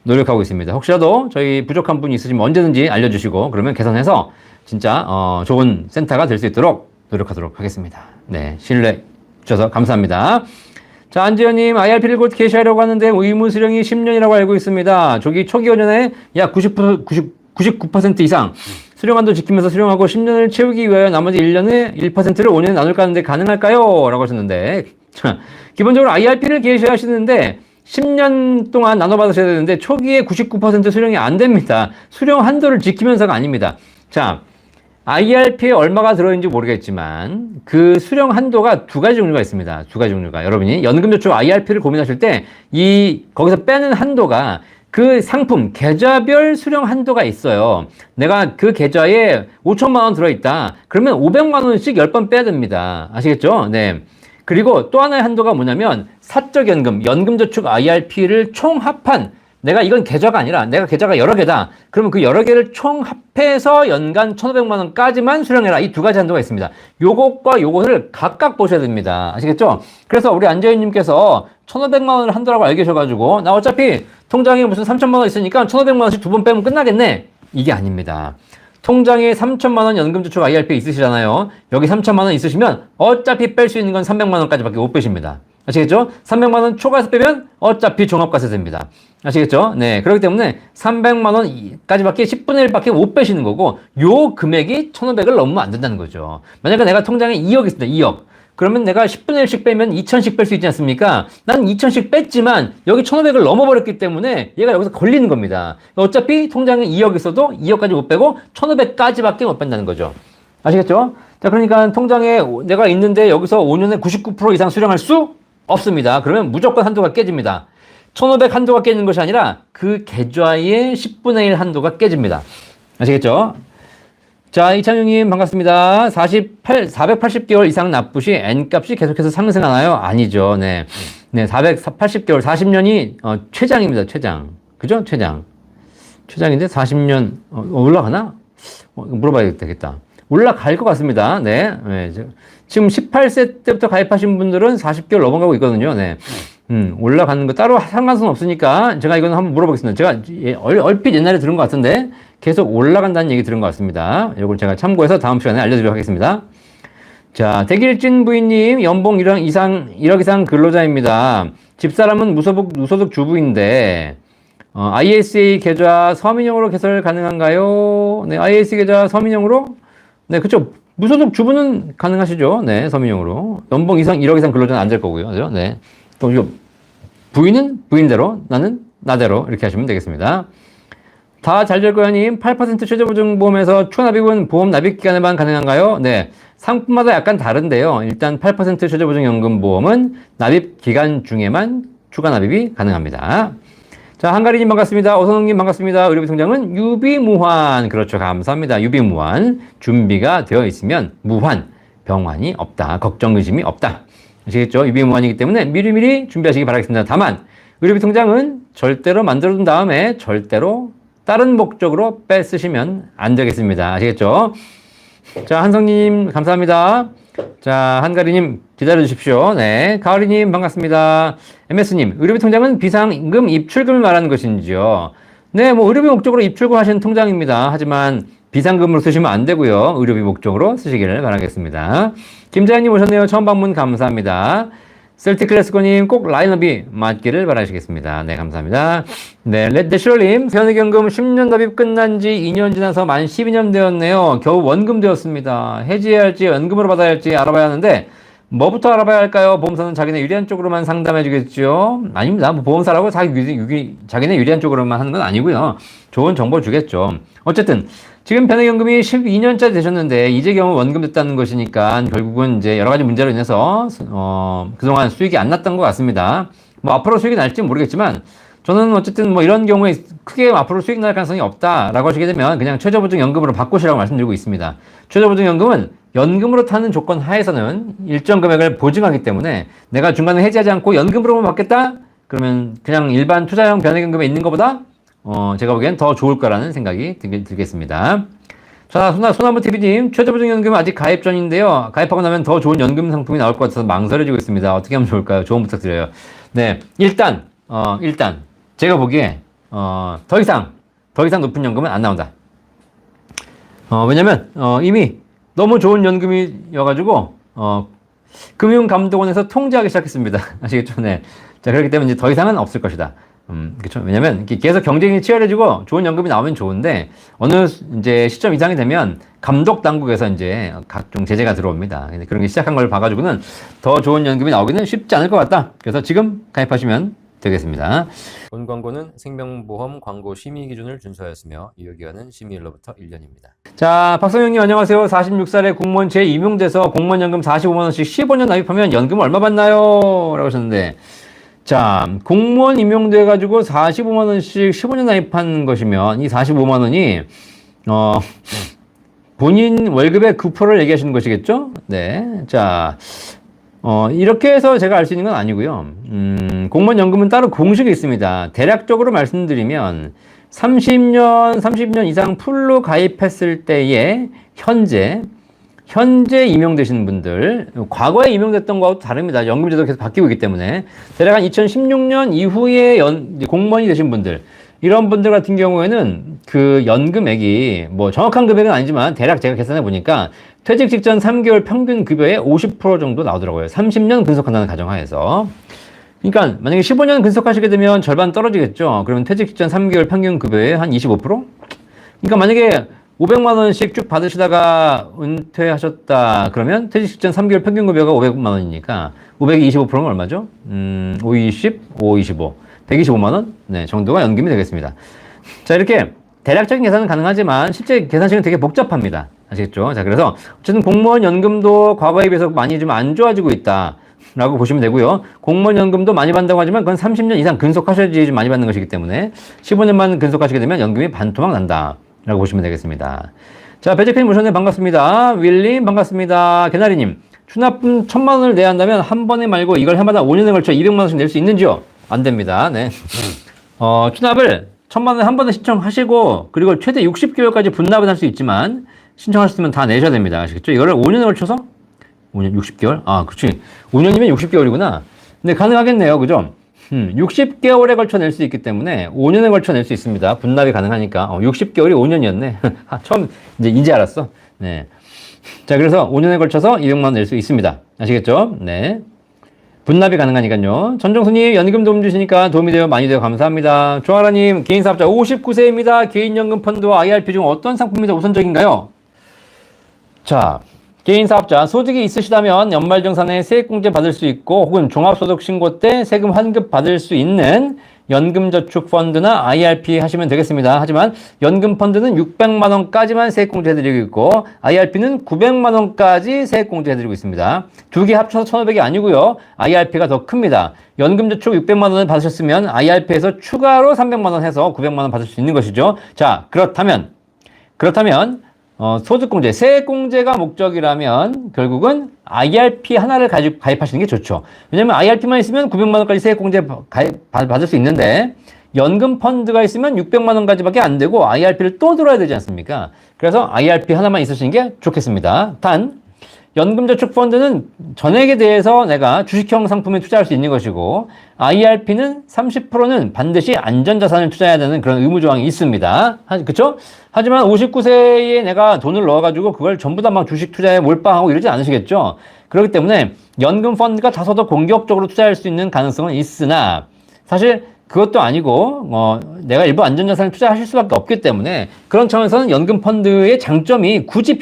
노력하고 있습니다. 혹시라도 저희 부족한 분이 있으시면 언제든지 알려주시고 그러면 개선해서 진짜 좋은 센터가 될 수 있도록 노력하도록 하겠습니다. 네, 신뢰 주셔서 감사합니다. 자, 안지현님, IRP를 곧 개시하려고 하는데 의무 수령이 10년이라고 알고 있습니다. 초기 5년에 약 99% 이상 수령한도 지키면서 수령하고 10년을 채우기 위하여 나머지 1년에 1%를 5년에 나눌까 하는데 가능할까요? 라고 하셨는데 기본적으로 IRP를 개시하시는데 10년 동안 나눠받으셔야 되는데 초기에 99% 수령이 안 됩니다. 수령 한도를 지키면서가 아닙니다. 자, IRP에 얼마가 들어있는지 모르겠지만 그 수령 한도가 두 가지 종류가 있습니다. 두 가지 종류가. 여러분이 연금저축 IRP를 고민하실 때 거기서 빼는 한도가 그 상품 계좌별 수령 한도가 있어요. 내가 그 계좌에 5천만 원 들어있다. 그러면 500만 원씩 10번 빼야 됩니다. 아시겠죠? 네. 그리고 또 하나의 한도가 뭐냐면 사적연금, 연금저축 IRP를 총합한 내가 이건 계좌가 아니라 내가 계좌가 여러 개다. 그러면 그 여러 개를 총 합해서 연간 1,500만 원까지만 수령해라. 이 두 가지 한도가 있습니다. 요것과 요것을 각각 보셔야 됩니다. 아시겠죠? 그래서 우리 안재윤님께서 1,500만 원을 한도라고 알고 계셔가지고 나 어차피 통장에 무슨 3천만 원 있으니까 1,500만 원씩 두 번 빼면 끝나겠네. 이게 아닙니다. 통장에 3천만 원 연금저축 IRP 있으시잖아요. 여기 3천만 원 있으시면 어차피 뺄 수 있는 건 300만 원까지밖에 못 빼십니다. 아시겠죠? 300만 원 초과해서 빼면 어차피 종합과세 됩니다. 아시겠죠? 네. 그렇기 때문에 300만 원까지밖에 10분의 1밖에 못 빼시는 거고 요 금액이 1,500을 넘으면 안 된다는 거죠. 만약에 내가 통장에 2억 있습니다. 2억. 그러면 내가 10분의 1씩 빼면 2,000씩 뺄 수 있지 않습니까? 난 2,000씩 뺐지만 여기 1,500을 넘어버렸기 때문에 얘가 여기서 걸리는 겁니다. 어차피 통장에 2억 있어도 2억까지 못 빼고 1,500까지밖에 못 뺀다는 거죠. 아시겠죠? 자, 그러니까 통장에 내가 있는데 여기서 5년에 99% 이상 수령할 수 없습니다. 그러면 무조건 한도가 깨집니다. 1,500 한도가 깨지는 것이 아니라 그 계좌의 10분의 1 한도가 깨집니다. 아시겠죠? 자, 이창용님 반갑습니다. 480개월 이상 납부시 N값이 계속해서 상승하나요? 아니죠. 네. 네, 480개월, 40년이 최장입니다. 최장. 그죠? 최장. 최장인데 40년 올라가나? 물어봐야 되겠다. 올라갈 것 같습니다. 네. 네. 지금 18세 때부터 가입하신 분들은 40개월 넘어가고 있거든요. 네. 올라가는 거 따로 상관성은 없으니까 제가 이거는 한번 물어보겠습니다. 제가 얼핏 옛날에 들은 것 같은데 계속 올라간다는 얘기 들은 것 같습니다. 이걸 제가 참고해서 다음 시간에 알려드리도록 하겠습니다. 자, 백일진 부인님, 연봉 1억 이상 근로자입니다. 집사람은 무소득 주부인데, ISA 계좌 서민형으로 개설 가능한가요? 네, ISA 계좌 서민형으로? 네, 그쵸. 무소득 주부는 가능하시죠. 네, 서민형으로. 연봉 1억 이상 근로자는 안 될 거고요. 그죠? 네. 또, 부인은 부인대로, 나는 나대로 이렇게 하시면 되겠습니다. 다 잘 될 거야님, 8% 최저보증보험에서 추가 납입은 보험 납입 기간에만 가능한가요? 네. 상품마다 약간 다른데요. 일단 8% 최저보증연금보험은 납입 기간 중에만 추가 납입이 가능합니다. 자, 한가리님 반갑습니다. 오선웅님 반갑습니다. 의료비통장은 유비무환. 그렇죠. 감사합니다. 유비무환. 준비가 되어 있으면 무환. 병환이 없다. 걱정, 의심이 없다. 아시겠죠? 유비무환이기 때문에 미리미리 준비하시기 바라겠습니다. 다만, 의료비통장은 절대로 만들어둔 다음에 절대로 다른 목적으로 빼쓰시면 안 되겠습니다. 아시겠죠? 자, 한성님 감사합니다. 자, 한가리님 기다려 주십시오. 네, 가을이님 반갑습니다. MS님, 의료비 통장은 비상금 입출금을 말하는 것인지요? 네, 뭐 의료비 목적으로 입출금 하시는 통장입니다. 하지만 비상금으로 쓰시면 안 되고요. 의료비 목적으로 쓰시기를 바라겠습니다. 김자연님 오셨네요. 처음 방문 감사합니다. 셀틱클래스코님 꼭 라인업이 맞기를 바라시겠습니다. 네, 감사합니다. 네, 내슈럴님 새연의경금 10년 납입 끝난 지 2년 지나서 만 12년 되었네요. 겨우 원금 되었습니다. 해지해야 할지 연금으로 받아야 할지 알아봐야 하는데 뭐부터 알아봐야 할까요? 보험사는 자기네 유리한 쪽으로만 상담해 주겠죠? 아닙니다. 뭐 보험사라고 자기네 유리한 쪽으로만 하는 건 아니고요. 좋은 정보 주겠죠. 어쨌든 지금 변액연금이 12년째 되셨는데 이제 겨우 원금 됐다는 것이니까 결국은 이제 여러 가지 문제로 인해서 그동안 수익이 안 났던 것 같습니다. 뭐 앞으로 수익이 날지 모르겠지만 저는 어쨌든 뭐 이런 경우에 크게 앞으로 수익 날 가능성이 없다라고 하시게 되면 그냥 최저보증연금으로 바꾸시라고 말씀드리고 있습니다. 최저보증연금은 연금으로 타는 조건 하에서는 일정 금액을 보증하기 때문에 내가 중간에 해지하지 않고 연금으로만 받겠다? 그러면 그냥 일반 투자형 변액연금에 있는 것보다 제가 보기엔 더 좋을 거라는 생각이 들겠습니다. 자, 소나무TV님, 최저보증연금 아직 가입 전인데요. 가입하고 나면 더 좋은 연금 상품이 나올 것 같아서 망설여지고 있습니다. 어떻게 하면 좋을까요? 조언 부탁드려요. 네, 일단, 제가 보기에, 더 이상 높은 연금은 안 나온다. 왜냐면, 이미 너무 좋은 연금이어가지고, 금융감독원에서 통제하기 시작했습니다. 아시겠죠? 네. 자, 그렇기 때문에 이제 더 이상은 없을 것이다. 그렇죠. 왜냐면 계속 경쟁이 치열해지고 좋은 연금이 나오면 좋은데 어느 이제 시점 이상이 되면 감독 당국에서 이제 각종 제재가 들어옵니다. 그런 게 시작한 걸 봐가지고는 더 좋은 연금이 나오기는 쉽지 않을 것 같다. 그래서 지금 가입하시면 되겠습니다. 본 광고는 생명보험 광고 심의 기준을 준수하였으며 유효기간은 심의일로부터 1년입니다. 자, 박성영님 안녕하세요. 46살에 공무원체에 임용돼서 공무원연금 45만원씩 15년 납입하면 연금 얼마 받나요? 라고 하셨는데, 자, 공무원 임용돼가지고 45만원씩 15년 납입한 것이면 이 45만원이 본인 월급의 9%를 얘기하시는 것이겠죠? 네. 자, 이렇게 해서 제가 알 수 있는 건 아니고요. 공무원 연금은 따로 공식이 있습니다. 대략적으로 말씀드리면 30년 이상 풀로 가입했을 때에 현재 임용되시는 분들, 과거에 임용됐던 거하고 다릅니다. 연금제도가 계속 바뀌고 있기 때문에 대략 한 2016년 이후에 공무원이 되신 분들, 이런 분들 같은 경우에는 그 연금액이 뭐 정확한 금액은 아니지만 대략 제가 계산해 보니까 퇴직 직전 3개월 평균 급여의 50% 정도 나오더라고요. 30년 근속한다는 가정하에서. 그러니까 만약에 15년 근속하시게 되면 절반 떨어지겠죠. 그러면 퇴직 직전 3개월 평균 급여의 한 25%? 그러니까 만약에 500만 원씩 쭉 받으시다가 은퇴하셨다 그러면 퇴직 직전 3개월 평균 급여가 500만 원이니까 500이 25%면 얼마죠? 520, 525. 125만 원? 네, 정도가 연금이 되겠습니다. 자, 이렇게 대략적인 계산은 가능하지만 실제 계산식은 되게 복잡합니다. 아시겠죠? 자, 그래서 어쨌든 공무원 연금도 과거에 비해서 많이 좀 안 좋아지고 있다. 라고 보시면 되고요. 공무원 연금도 많이 받는다고 하지만 그건 30년 이상 근속하셔야지 좀 많이 받는 것이기 때문에 15년만 근속하시게 되면 연금이 반토막 난다. 라고 보시면 되겠습니다. 자, 배재팬님 모셨네. 반갑습니다. 윌님 반갑습니다. 개나리님. 추납금 1000만 원을 내야 한다면 한 번에 말고 이걸 해마다 5년에 걸쳐 200만 원씩 낼 수 있는지요? 안 됩니다. 네. 추납을 1000만 원에 한 번에 신청하시고, 그리고 최대 60개월까지 분납을 할 수 있지만, 신청하셨으면 다 내셔야 됩니다. 아시겠죠? 이거를 5년에 걸쳐서? 5년, 60개월? 아, 그치. 5년이면 60개월이구나. 근데 가능하겠네요. 그죠? 60개월에 걸쳐 낼 수 있기 때문에 5년에 걸쳐 낼 수 있습니다. 분납이 가능하니까. 60개월이 5년이었네. 처음, 이제 알았어. 네. 자, 그래서 5년에 걸쳐서 200만 원 낼 수 있습니다. 아시겠죠? 네. 분납이 가능하니까요. 전정수님 연금 도움 주시니까 도움이 되어 많이 되어 감사합니다. 조아라님 개인사업자 59세입니다. 개인연금 펀드와 IRP 중 어떤 상품이 더 우선적인가요? 자, 개인사업자 소득이 있으시다면 연말정산에 세액공제 받을 수 있고 혹은 종합소득신고 때 세금 환급 받을 수 있는 연금저축펀드나 IRP 하시면 되겠습니다. 하지만 연금펀드는 600만 원까지만 세액공제 해드리고 있고 IRP는 900만 원까지 세액공제 해드리고 있습니다. 두 개 합쳐서 1,500이 아니고요. IRP가 더 큽니다. 연금저축 600만 원을 받으셨으면 IRP에서 추가로 300만 원 해서 900만 원 받을 수 있는 것이죠. 자, 그렇다면 소득공제, 세액공제가 목적이라면 결국은 IRP 하나를 가지고 가입하시는 게 좋죠. 왜냐면 IRP만 있으면 900만 원까지 세액공제 받을 수 있는데 연금 펀드가 있으면 600만 원까지밖에 안 되고 IRP를 또 들어야 되지 않습니까? 그래서 IRP 하나만 있으시는 게 좋겠습니다. 단 연금저축펀드는 전액에 대해서 내가 주식형 상품에 투자할 수 있는 것이고 IRP는 30%는 반드시 안전자산을 투자해야 되는 그런 의무조항이 있습니다. 그쵸? 하지만 59세에 내가 돈을 넣어가지고 그걸 전부 다 막 주식 투자에 몰빵하고 이러지 않으시겠죠? 그렇기 때문에 연금펀드가 다소 더 공격적으로 투자할 수 있는 가능성은 있으나 사실 그것도 아니고 내가 일부 안전자산을 투자하실 수밖에 없기 때문에 그런 차원에서는 연금펀드의 장점이 굳이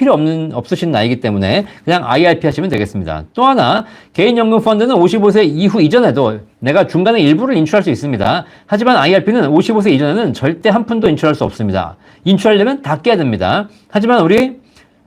없으신 나이기 때문에 그냥 IRP 하시면 되겠습니다. 또 하나 개인연금펀드는 55세 이후 이전에도 내가 중간에 일부를 인출할 수 있습니다. 하지만 IRP는 55세 이전에는 절대 한 푼도 인출할 수 없습니다. 인출하려면 다 깨야 됩니다. 하지만 우리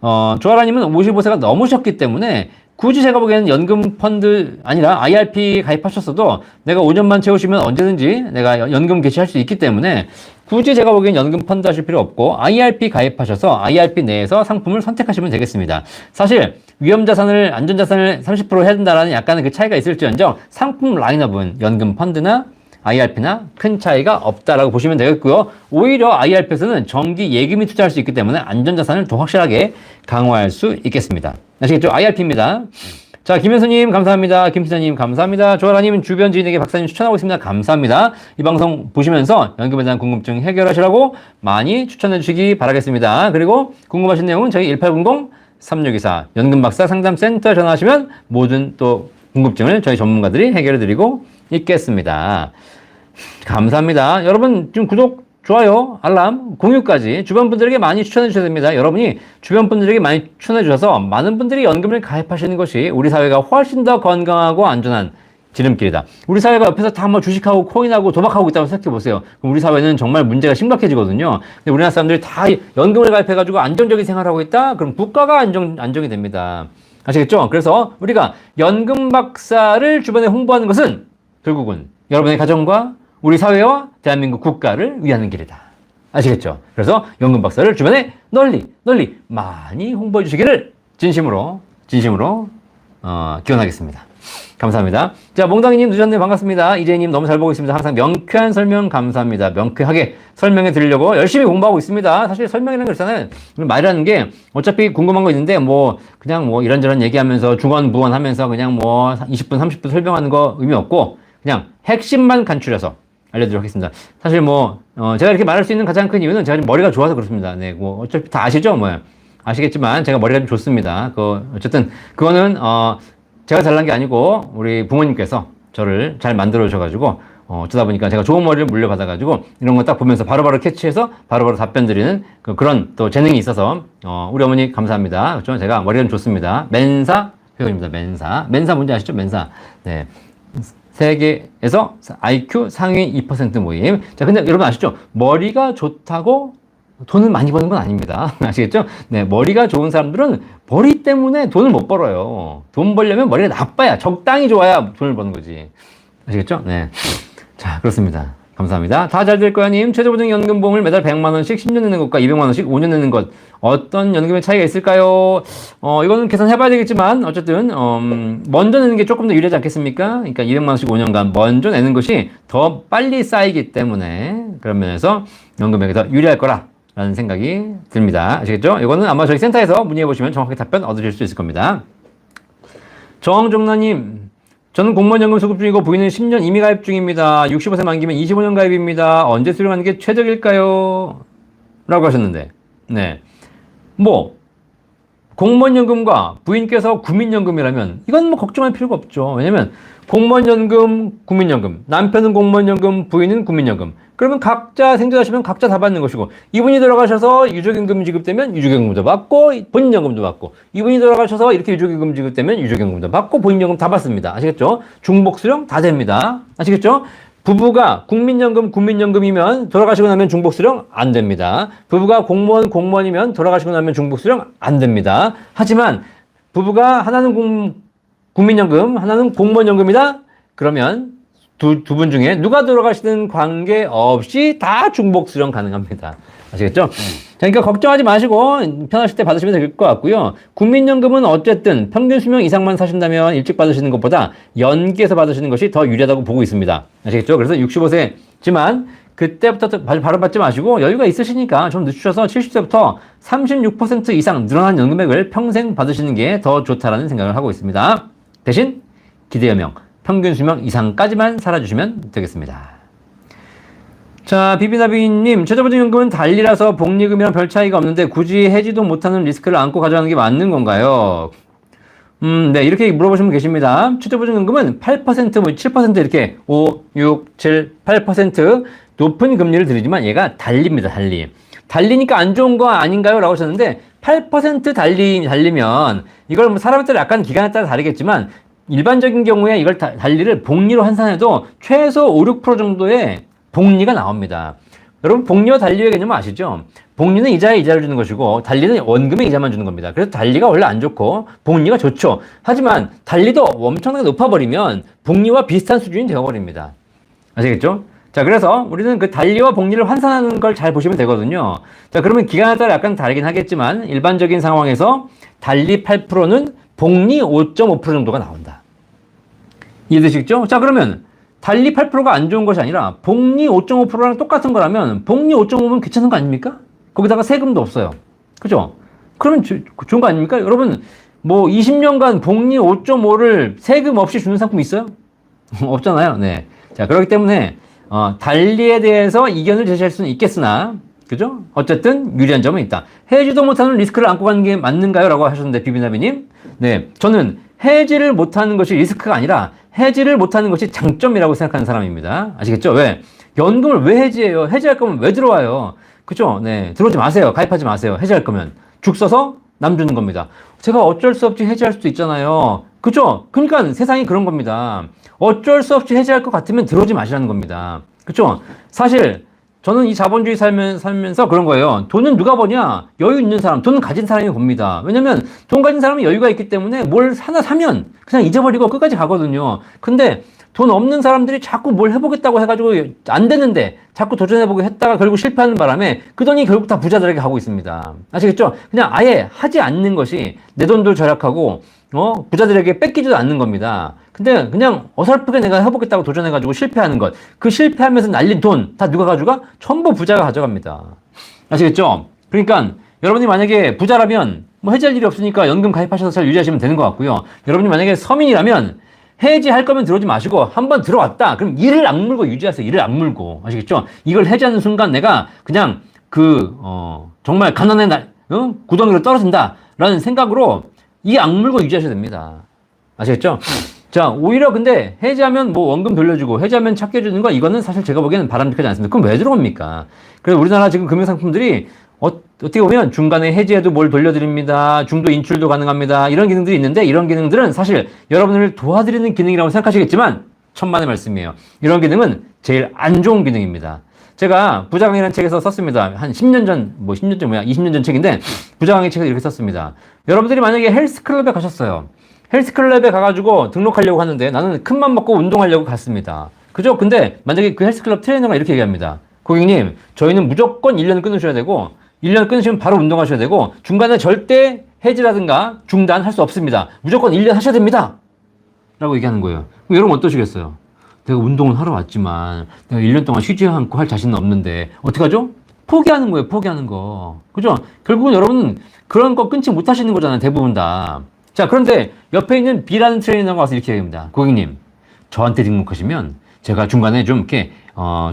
조아라님은 55세가 넘으셨기 때문에 굳이 제가 보기에는 연금 펀드 아니라 IRP 가입하셨어도 내가 5년만 채우시면 언제든지 내가 연금 개시할 수 있기 때문에 굳이 제가 보기엔 연금 펀드 하실 필요 없고 IRP 가입하셔서 IRP 내에서 상품을 선택하시면 되겠습니다. 사실 위험자산을 안전자산을 30% 해야 된다라는 약간의 그 차이가 있을지언정 상품 라인업은 연금 펀드나 IRP나 큰 차이가 없다라고 보시면 되겠고요. 오히려 IRP에서는 정기 예금이 투자할 수 있기 때문에 안전자산을 더 확실하게 강화할 수 있겠습니다. 아시겠죠? IRP입니다. 자, 김현수님 감사합니다. 김수자님 감사합니다. 조아라님 주변 지인에게 박사님 추천하고 있습니다. 감사합니다. 이 방송 보시면서 연금에 대한 궁금증 해결하시라고 많이 추천해 주시기 바라겠습니다. 그리고 궁금하신 내용은 저희 1800-3624 연금박사 상담센터 전화하시면 모든 또 궁금증을 저희 전문가들이 해결해 드리고 있겠습니다. 감사합니다. 여러분 지금 구독, 좋아요, 알람, 공유까지 주변 분들에게 많이 추천해 주셔야 됩니다. 여러분이 주변 분들에게 많이 추천해 주셔서 많은 분들이 연금을 가입하시는 것이 우리 사회가 훨씬 더 건강하고 안전한 지름길이다. 우리 사회가 옆에서 다 뭐 주식하고 코인하고 도박하고 있다고 생각해 보세요. 그럼 우리 사회는 정말 문제가 심각해지거든요. 근데 우리나라 사람들이 다 연금을 가입해가지고 안정적인 생활하고 있다? 그럼 국가가 안정이 됩니다. 아시겠죠? 그래서 우리가 연금 박사를 주변에 홍보하는 것은 결국은 여러분의 가정과 우리 사회와 대한민국 국가를 위하는 길이다. 아시겠죠? 그래서 연금 박사를 주변에 널리 많이 홍보해 주시기를 진심으로 기원하겠습니다. 감사합니다. 자, 몽당이님 늦었네. 반갑습니다. 이재희님 너무 잘 보고 있습니다. 항상 명쾌한 설명 감사합니다. 명쾌하게 설명해 드리려고 열심히 공부하고 있습니다. 사실 설명이라는 거 있잖아요. 말이라는 게 어차피 궁금한 거 있는데 그냥 이런저런 얘기하면서 중언부언 하면서 그냥 20분, 30분 설명하는 거 의미 없고 그냥 핵심만 간추려서 알려드리도록 하겠습니다. 사실 제가 이렇게 말할 수 있는 가장 큰 이유는 제가 머리가 좋아서 그렇습니다. 네, 어차피 다 아시죠? 아시겠지만 제가 머리가 좀 좋습니다. 어쨌든 그거는 제가 잘난 게 아니고 우리 부모님께서 저를 잘 만들어 주셔가지고 어쩌다 보니까 제가 좋은 머리를 물려받아가지고 이런 거 딱 보면서 바로바로 캐치해서 바로바로 답변 드리는 그런 또 재능이 있어서 우리 어머니 감사합니다. 그렇죠? 제가 머리가 좀 좋습니다. 멘사 회원입니다. 멘사 뭔지 아시죠? 멘사. 네. 세계에서 IQ 상위 2% 모임. 자, 근데 여러분 아시죠? 머리가 좋다고 돈을 많이 버는 건 아닙니다. 아시겠죠? 네, 머리가 좋은 사람들은 머리 때문에 돈을 못 벌어요. 돈 벌려면 머리가 나빠야, 적당히 좋아야 돈을 버는 거지. 아시겠죠? 네. 자, 그렇습니다. 감사합니다. 다 잘 될 거야, 님. 최저보증연금보험을 매달 100만원씩 10년 내는 것과 200만원씩 5년 내는 것. 어떤 연금의 차이가 있을까요? 이거는 계산해봐야 되겠지만, 어쨌든, 먼저 내는 게 조금 더 유리하지 않겠습니까? 그러니까 200만원씩 5년간 먼저 내는 것이 더 빨리 쌓이기 때문에, 그런 면에서 연금액이 더 유리할 거라. 라는 생각이 듭니다. 아시겠죠? 이거는 아마 저희 센터에서 문의해보시면 정확하게 답변 얻으실 수 있을 겁니다. 정정나님, 저는 공무원연금 수급 중이고 부인은 10년 이미 가입 중입니다. 65세 만기면 25년 가입입니다. 언제 수령하는 게 최적일까요? 라고 하셨는데, 네. 공무원연금과 부인께서 국민연금이라면 이건 걱정할 필요가 없죠. 왜냐면 공무원연금, 국민연금, 남편은 공무원연금, 부인은 국민연금. 그러면 각자 생존하시면 각자 다 받는 것이고, 이분이 돌아가셔서 유족연금 지급되면 유족연금도 받고 본인연금도 받고, 이분이 돌아가셔서 이렇게 유족연금 지급되면 유족연금도 받고 본인연금 다 받습니다. 아시겠죠? 중복수령 다 됩니다. 아시겠죠? 부부가 국민연금이면 돌아가시고 나면 중복수령 안 됩니다. 부부가 공무원이면 돌아가시고 나면 중복수령 안 됩니다. 하지만 부부가 하나는 국민연금, 하나는 공무원연금이다? 그러면 두 분 중에 누가 돌아가시든 관계없이 다 중복수령 가능합니다. 아시겠죠? 자, 그러니까 걱정하지 마시고 편하실 때 받으시면 될 것 같고요. 국민연금은 어쨌든 평균 수명 이상만 사신다면 일찍 받으시는 것보다 연기해서 받으시는 것이 더 유리하다고 보고 있습니다. 아시겠죠? 그래서 65세지만 그때부터 바로 받지 마시고 여유가 있으시니까 좀 늦추셔서 70세부터 36% 이상 늘어난 연금액을 평생 받으시는 게 더 좋다라는 생각을 하고 있습니다. 대신 기대여명 평균 수명 이상까지만 살아주시면 되겠습니다. 자, 비비나비님, 최저보증연금은 달리라서 복리금이랑 별 차이가 없는데 굳이 해지도 못하는 리스크를 안고 가져가는 게 맞는 건가요? 네, 이렇게 물어보시면 계십니다. 최저보증연금은 8%, 7% 이렇게 5, 6, 7, 8% 높은 금리를 드리지만 얘가 달립니다, 달리니까 안 좋은 거 아닌가요? 라고 하셨는데 8% 달리면 이걸 사람에 따라 약간 기간에 따라 다르겠지만 일반적인 경우에 이걸 달리를 복리로 환산해도 최소 5, 6% 정도의 복리가 나옵니다. 여러분 복리와 달리의 개념은 아시죠? 복리는 이자에 이자를 주는 것이고 달리는 원금에 이자만 주는 겁니다. 그래서 달리가 원래 안 좋고 복리가 좋죠. 하지만 달리도 엄청나게 높아버리면 복리와 비슷한 수준이 되어버립니다. 아시겠죠? 자, 그래서 우리는 그 달리와 복리를 환산하는 걸 잘 보시면 되거든요. 자, 그러면 기간에 따라 약간 다르긴 하겠지만 일반적인 상황에서 달리 8%는 복리 5.5% 정도가 나온다. 이해되시겠죠? 자, 그러면 달리 8%가 안 좋은 것이 아니라 복리 5.5%랑 똑같은 거라면 복리 5.5면 괜찮은 거 아닙니까? 거기다가 세금도 없어요. 그죠? 그러면 좋은 거 아닙니까? 여러분 20년간 복리 5.5를 세금 없이 주는 상품 있어요? 없잖아요. 네. 자, 그렇기 때문에 달리에 대해서 이견을 제시할 수는 있겠으나 그죠? 어쨌든 유리한 점은 있다. 해지도 못하는 리스크를 안고 가는 게 맞는가요? 라고 하셨는데 비비나비님, 네, 저는 해지를 못하는 것이 리스크가 아니라 해지를 못하는 것이 장점이라고 생각하는 사람입니다. 아시겠죠? 왜? 연금을 왜 해지해요? 해지할 거면 왜 들어와요? 그죠? 네, 들어오지 마세요. 가입하지 마세요. 해지할 거면 죽 써서 남 주는 겁니다. 제가 어쩔 수 없이 해지할 수도 있잖아요. 그쵸? 그러니까 세상이 그런 겁니다. 어쩔 수 없이 해지할 것 같으면 들어오지 마시라는 겁니다. 그쵸? 사실 저는 이 자본주의 살면서 그런 거예요. 돈은 누가 버냐? 여유 있는 사람, 돈 가진 사람이 봅니다. 왜냐면 돈 가진 사람은 여유가 있기 때문에 뭘 하나 사면 그냥 잊어버리고 끝까지 가거든요. 근데 돈 없는 사람들이 자꾸 뭘 해보겠다고 해가지고 안 되는데 자꾸 도전해보고 했다가 결국 실패하는 바람에 그 돈이 결국 다 부자들에게 가고 있습니다. 아시겠죠? 그냥 아예 하지 않는 것이 내 돈도 절약하고 부자들에게 뺏기지도 않는 겁니다. 근데 그냥 어설프게 내가 해보겠다고 도전해가지고 실패하는 것. 그 실패하면서 날린 돈 다 누가 가져가? 전부 부자가 가져갑니다. 아시겠죠? 그러니까 여러분이 만약에 부자라면 뭐 해지할 일이 없으니까 연금 가입하셔서 잘 유지하시면 되는 것 같고요. 여러분이 만약에 서민이라면 해지할 거면 들어오지 마시고 한번 들어왔다. 그럼 이를 악물고 유지하세요. 이를 악물고. 아시겠죠? 이걸 해지하는 순간 내가 그냥 정말 가난의 구덩이로 떨어진다. 라는 생각으로 이 악물고 유지하셔야 됩니다. 아시겠죠? 자, 오히려 근데 해지하면 뭐 원금 돌려주고 해지하면 찾게 해주는 거 이거는 사실 제가 보기에는 바람직하지 않습니다. 그럼 왜 들어옵니까? 그래서 우리나라 지금 금융상품들이 어떻게 보면 중간에 해지해도 뭘 돌려드립니다. 중도 인출도 가능합니다. 이런 기능들이 있는데 이런 기능들은 사실 여러분을 도와드리는 기능이라고 생각하시겠지만 천만의 말씀이에요. 이런 기능은 제일 안 좋은 기능입니다. 제가 부자강이라는 책에서 썼습니다. 한 10년 전, 10년 전 20년 전 책인데 부자강의 책에서 이렇게 썼습니다. 여러분들이 만약에 헬스클럽에 가셨어요. 헬스클럽에 가가지고 등록하려고 하는데 나는 큰맘 먹고 운동하려고 갔습니다. 그죠? 근데 만약에 그 헬스클럽 트레이너가 이렇게 얘기합니다. 고객님, 저희는 무조건 1년 끊으셔야 되고 1년 끊으시면 바로 운동하셔야 되고 중간에 절대 해지라든가 중단할 수 없습니다. 무조건 1년 하셔야 됩니다. 라고 얘기하는 거예요. 그럼 여러분 어떠시겠어요? 내가 운동을 하러 왔지만 내가 1년 동안 쉬지 않고 할 자신은 없는데 어떡하죠? 포기하는 거예요. 포기하는 거. 그죠? 결국은 여러분은 그런 거 끊지 못하시는 거잖아요. 대부분 다. 자, 그런데 옆에 있는 B라는 트레이너가 와서 이렇게 얘기합니다. 고객님, 저한테 등록하시면 제가 중간에 좀 이렇게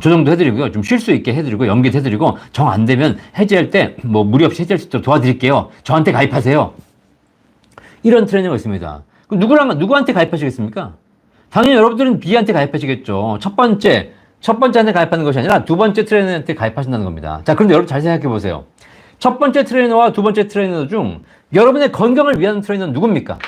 조정도 해드리고요. 좀 쉴 수 있게 해드리고 연기도 해드리고 정 안 되면 해지할 때 뭐 무리 없이 해지할 수 있도록 도와드릴게요. 저한테 가입하세요. 이런 트레이너가 있습니다. 그럼 누구한테 가입하시겠습니까? 당연히 여러분들은 B한테 가입하시겠죠. 첫 번째한테 가입하는 것이 아니라 두 번째 트레이너한테 가입하신다는 겁니다. 자, 그런데 여러분 잘 생각해 보세요. 첫 번째 트레이너와 두 번째 트레이너 중 여러분의 건강을 위한 트레이너는 누굽니까?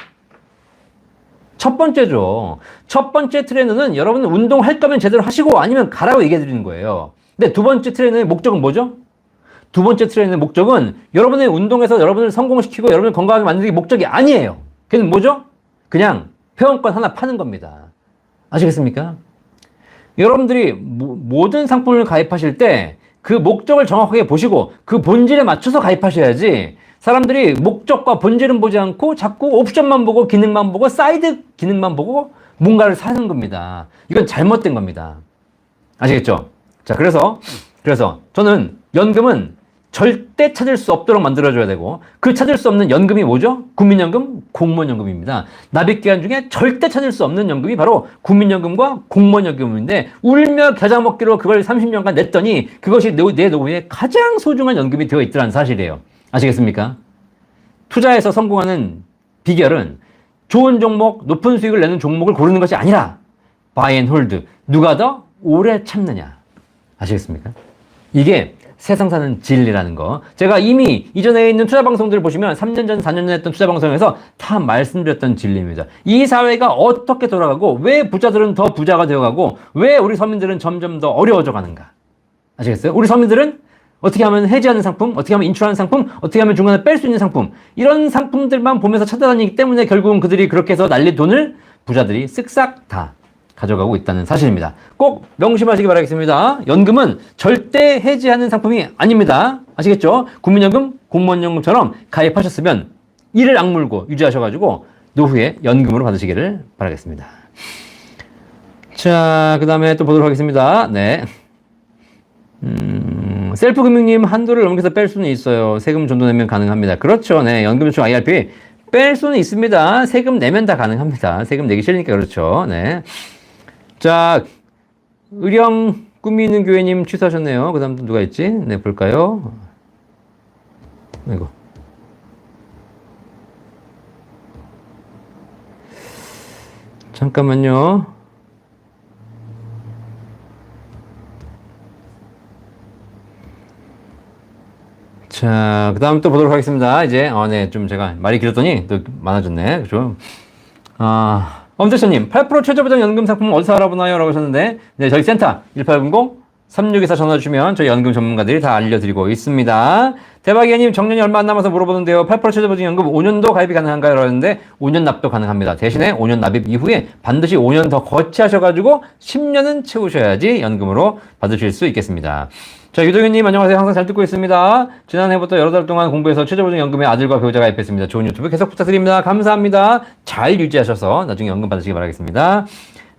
첫 번째죠. 첫 번째 트레이너는 여러분은 운동할 거면 제대로 하시고 아니면 가라고 얘기해 드리는 거예요. 근데 두 번째 트레이너의 목적은 뭐죠? 두 번째 트레이너의 목적은 여러분의 운동에서 여러분을 성공시키고 여러분을 건강하게 만드는 게 목적이 아니에요. 걔는 뭐죠? 그냥 회원권 하나 파는 겁니다. 아시겠습니까? 여러분들이 모든 상품을 가입하실 때 그 목적을 정확하게 보시고 그 본질에 맞춰서 가입하셔야지 사람들이 목적과 본질은 보지 않고 자꾸 옵션만 보고 기능만 보고 사이드 기능만 보고 뭔가를 사는 겁니다. 이건 잘못된 겁니다. 아시겠죠? 자, 그래서 저는 연금은 절대 찾을 수 없도록 만들어줘야 되고 그 찾을 수 없는 연금이 뭐죠? 국민연금, 공무원연금입니다. 납입기간 중에 절대 찾을 수 없는 연금이 바로 국민연금과 공무원연금인데 울며 겨자 먹기로 그걸 30년간 냈더니 그것이 내 노후에 가장 소중한 연금이 되어 있더라는 사실이에요. 아시겠습니까? 투자에서 성공하는 비결은 좋은 종목, 높은 수익을 내는 종목을 고르는 것이 아니라 바이 앤 홀드, 누가 더 오래 참느냐. 아시겠습니까? 이게 세상 사는 진리라는 거. 제가 이미 이전에 있는 투자 방송들을 보시면 3년 전, 4년 전 했던 투자 방송에서 다 말씀드렸던 진리입니다. 이 사회가 어떻게 돌아가고 왜 부자들은 더 부자가 되어가고 왜 우리 서민들은 점점 더 어려워져 가는가. 아시겠어요? 우리 서민들은 어떻게 하면 해지하는 상품, 어떻게 하면 인출하는 상품, 어떻게 하면 중간에 뺄 수 있는 상품 이런 상품들만 보면서 찾아다니기 때문에 결국은 그들이 그렇게 해서 날린 돈을 부자들이 쓱싹 다 가져가고 있다는 사실입니다. 꼭 명심하시기 바라겠습니다. 연금은 절대 해지하는 상품이 아닙니다. 아시겠죠? 국민연금, 공무원연금처럼 가입하셨으면 이를 악물고 유지하셔가지고 노후에 연금으로 받으시기를 바라겠습니다. 자, 그 다음에 또 보도록 하겠습니다. 네. 셀프금융님 한도를 넘겨서 뺄 수는 있어요. 세금 정도 내면 가능합니다. 그렇죠. 네. 연금저축 IRP 뺄 수는 있습니다. 세금 내면 다 가능합니다. 세금 내기 싫으니까 그렇죠. 네. 자, 의령 꿈이 있는 교회님 취소하셨네요. 그 다음 또 누가 있지? 네, 볼까요? 아이고. 잠깐만요. 자, 그 다음 또 보도록 하겠습니다. 이제, 네, 좀 제가 말이 길었더니 또 많아졌네. 그죠? 엄태천님, 8% 최저보장 연금 상품 어디서 알아보나요? 라고 하셨는데, 네, 저희 센터 1800-3624 전화 주시면 저희 연금 전문가들이 다 알려드리고 있습니다. 대박이님, 정년이 얼마 안 남아서 물어보는데요. 8% 최저보장 연금 5년도 가입이 가능한가요? 라는데 5년 납도 가능합니다. 대신에 5년 납입 이후에 반드시 5년 더 거치하셔가지고 10년은 채우셔야지 연금으로 받으실 수 있겠습니다. 자, 유동현님 안녕하세요. 항상 잘 듣고 있습니다. 지난해부터 여러 달 동안 공부해서 최저보장연금에 아들과 배우자 가입했습니다. 좋은 유튜브 계속 부탁드립니다. 감사합니다. 잘 유지하셔서 나중에 연금 받으시기 바라겠습니다.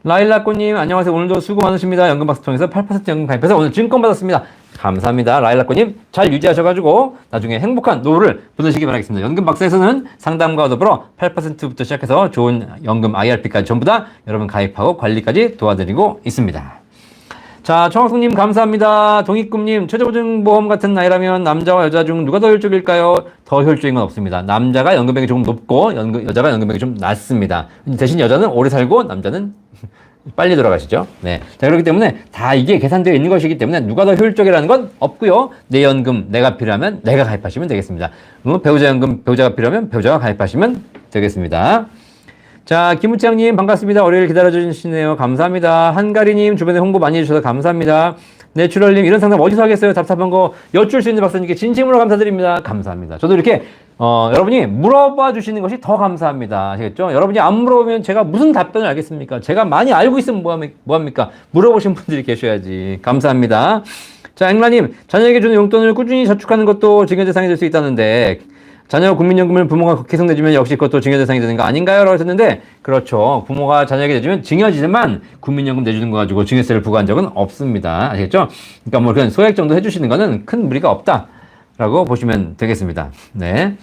라일락꽃님 안녕하세요. 오늘도 수고 많으십니다. 연금박스 통해서 8% 연금 가입해서 오늘 증권 받았습니다. 감사합니다. 라일락꽃님 잘 유지하셔가지고 나중에 행복한 노후를 보내시기 바라겠습니다. 연금박스에서는 상담과 더불어 8%부터 시작해서 좋은 연금 IRP까지 전부 다 여러분 가입하고 관리까지 도와드리고 있습니다. 자, 청학숙님 감사합니다. 동익꿈님, 최저보증보험 같은 나이라면 남자와 여자 중 누가 더 효율적일까요? 더 효율적인 건 없습니다. 남자가 연금액이 조금 높고 여자가 연금액이 좀 낮습니다. 대신 여자는 오래 살고 남자는 빨리 돌아가시죠. 네. 자, 그렇기 때문에 다 이게 계산되어 있는 것이기 때문에 누가 더 효율적이라는 건 없고요. 내 연금 내가 필요하면 내가 가입하시면 되겠습니다. 배우자 연금 배우자가 필요하면 배우자가 가입하시면 되겠습니다. 자, 김우창님 반갑습니다. 월요일 기다려주시네요. 감사합니다. 한가리님 주변에 홍보 많이 해주셔서 감사합니다. 내추럴님 이런 상담 어디서 하겠어요? 답답한 거 여쭐 수 있는 박사님께 진심으로 감사드립니다. 감사합니다. 저도 이렇게 여러분이 물어봐 주시는 것이 더 감사합니다. 아시겠죠? 여러분이 안 물어보면 제가 무슨 답변을 알겠습니까? 제가 많이 알고 있으면 뭐합니까? 물어보신 분들이 계셔야지. 감사합니다. 자, 앵라님 자녀에게 주는 용돈을 꾸준히 저축하는 것도 증여 대상이 될 수 있다는데 자녀 국민연금을 부모가 계속 내주면 역시 그것도 증여 대상이 되는 거 아닌가요? 라고 하셨는데 그렇죠. 부모가 자녀에게 내주면 증여지지만 국민연금 내주는 거 가지고 증여세를 부과한 적은 없습니다. 아시겠죠? 그러니까 뭐 그런 소액 정도 해주시는 거는 큰 무리가 없다라고 보시면 되겠습니다. 네.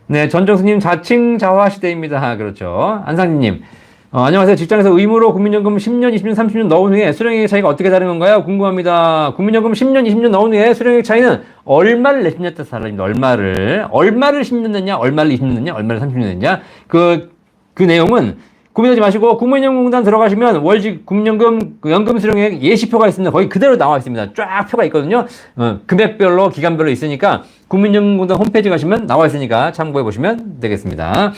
네, 전정수님 자칭 자화 시대입니다. 그렇죠. 안상진님. 안녕하세요. 직장에서 의무로 국민연금 10년, 20년, 30년 넣은 후에 수령액 차이가 어떻게 다른 건가요? 궁금합니다. 국민연금 10년, 20년 넣은 후에 수령액 차이는 얼마를 내시냐에 따라서 다릅니다. 얼마를 10년 냈냐, 얼마를 20년 냈냐, 얼마를 30년 냈냐. 그 내용은 고민하지 마시고 국민연금공단 들어가시면 월직 국민연금 연금 수령액 예시표가 있습니다. 거의 그대로 나와 있습니다. 쫙 표가 있거든요. 금액별로, 기간별로 있으니까 국민연금공단 홈페이지 가시면 나와 있으니까 참고해 보시면 되겠습니다.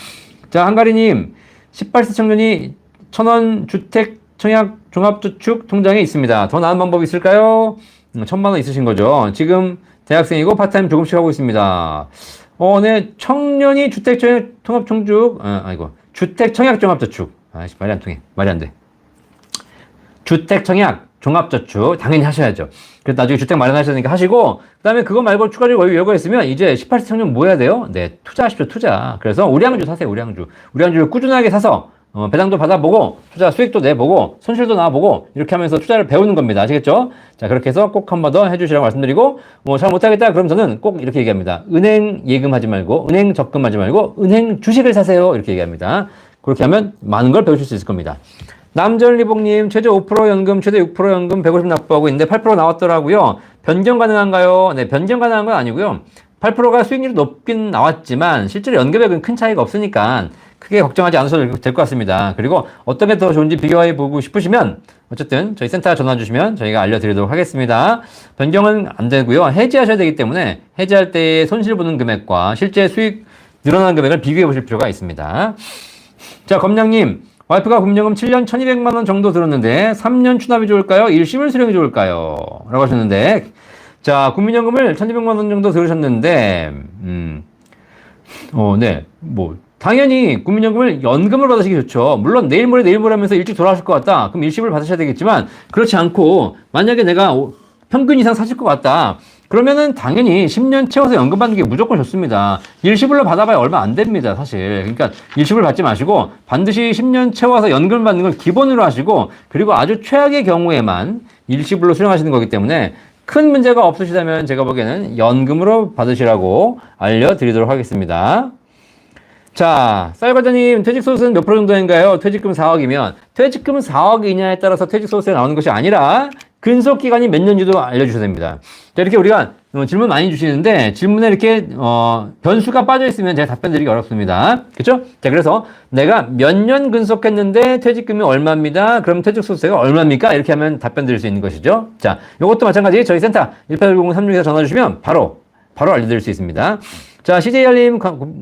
자, 한가리님. 18세 청년이 1,000원 주택 청약 종합저축 통장에 있습니다. 더 나은 방법이 있을까요? 1,000만 원 있으신 거죠. 지금 대학생이고 파트타임 조금씩 하고 있습니다. 네, 청년이 주택 청약 통합총축, 주택 청약 종합저축. 말이 안 통해. 말이 안 돼. 주택 청약 종합저축 당연히 하셔야죠. 그래서 나중에 주택 마련하셔야 되니까 하시고, 그 다음에 그거 말고 추가적으로 여유가 있으면 이제 18세 청년 뭐 해야 돼요? 네, 투자하십시오, 투자. 그래서 우량주 사세요, 우량주. 우량주를 꾸준하게 사서, 배당도 받아보고, 투자 수익도 내보고, 손실도 나와보고, 이렇게 하면서 투자를 배우는 겁니다. 아시겠죠? 자, 그렇게 해서 꼭 한 번 더 해주시라고 말씀드리고, 잘 못하겠다, 그럼 저는 꼭 이렇게 얘기합니다. 은행 예금하지 말고, 은행 적금하지 말고, 은행 주식을 사세요. 이렇게 얘기합니다. 그렇게 하면 많은 걸 배우실 수 있을 겁니다. 남전리복님, 최저 5% 연금, 최대 6% 연금 150 납부하고 있는데 8% 나왔더라고요. 변경 가능한가요? 네, 변경 가능한 건 아니고요. 8%가 수익률이 높긴 나왔지만 실제로 연금액은 큰 차이가 없으니까 크게 걱정하지 않으셔도 될 것 같습니다. 그리고 어떤 게 더 좋은지 비교해 보고 싶으시면 어쨌든 저희 센터 전화 주시면 저희가 알려드리도록 하겠습니다. 변경은 안 되고요. 해지하셔야 되기 때문에 해지할 때의 손실 보는 금액과 실제 수익 늘어나는 금액을 비교해 보실 필요가 있습니다. 자, 검량님. 와이프가 국민연금 7년 1,200만 원 정도 들었는데 3년 추납이 좋을까요? 일시불 수령이 좋을까요? 라고 하셨는데 자, 국민연금을 1,200만 원 정도 들으셨는데 네. 당연히 국민연금을 연금을 받으시기 좋죠. 물론 내일 모레 하면서 일찍 돌아가실 것 같다. 그럼 일시불 받으셔야 되겠지만 그렇지 않고 만약에 내가 평균 이상 사실 것 같다. 그러면은 당연히 10년 채워서 연금 받는 게 무조건 좋습니다. 일시불로 받아봐야 얼마 안 됩니다, 사실. 그러니까 일시불 받지 마시고 반드시 10년 채워서 연금 받는 걸 기본으로 하시고 그리고 아주 최악의 경우에만 일시불로 수령하시는 거기 때문에 큰 문제가 없으시다면 제가 보기에는 연금으로 받으시라고 알려드리도록 하겠습니다. 자, 쌀과자님, 퇴직소득세는 몇 프로 정도인가요? 퇴직금 4억이면 퇴직금 4억이냐에 따라서 퇴직소득세가 나오는 것이 아니라 근속기간이 몇 년인지도 알려주셔야 됩니다. 자, 이렇게 우리가 질문 많이 주시는데 질문에 이렇게 변수가 빠져있으면 제가 답변 드리기 어렵습니다. 그렇죠? 자, 그래서 내가 몇 년 근속했는데 퇴직금이 얼마입니다. 그럼 퇴직소득세가 얼마입니까? 이렇게 하면 답변 드릴 수 있는 것이죠. 자, 이것도 마찬가지 저희 센터 1810-3624 전화 주시면 바로 알려드릴 수 있습니다. 자, CJR님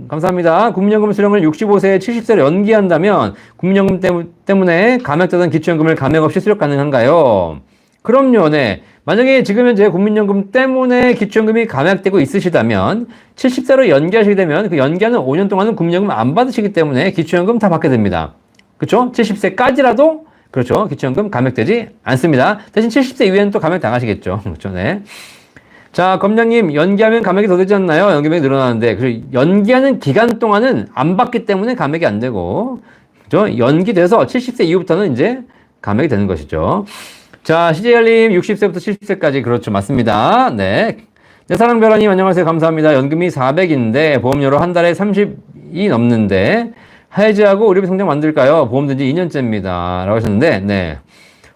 감사합니다. 국민연금 수령을 65세에 70세로 연기한다면 국민연금 때문에 감액되던 기초연금을 감액 없이 수령 가능한가요? 그럼요, 네. 만약에 지금 현재 국민연금 때문에 기초연금이 감액되고 있으시다면 70세로 연기하시게 되면 그 연기하는 5년 동안은 국민연금 안 받으시기 때문에 기초연금 다 받게 됩니다. 그렇죠? 70세까지라도 그렇죠. 기초연금 감액되지 않습니다. 대신 70세 이후에는 또 감액 당하시겠죠. 그렇죠. 네. 자, 검장님, 연기하면 감액이 더 되지 않나요? 연기금액이 늘어나는데. 그리고 연기하는 기간 동안은 안 받기 때문에 감액이 안 되고, 그죠? 연기돼서 70세 이후부터는 이제 감액이 되는 것이죠. 자, CJR님, 60세부터 70세까지. 그렇죠. 맞습니다. 네. 네, 사랑별아님, 안녕하세요. 감사합니다. 연금이 400인데, 보험료로 한 달에 30이 넘는데, 해지하고 의료비 통장 만들까요? 보험 든지 2년째입니다. 라고 하셨는데, 네.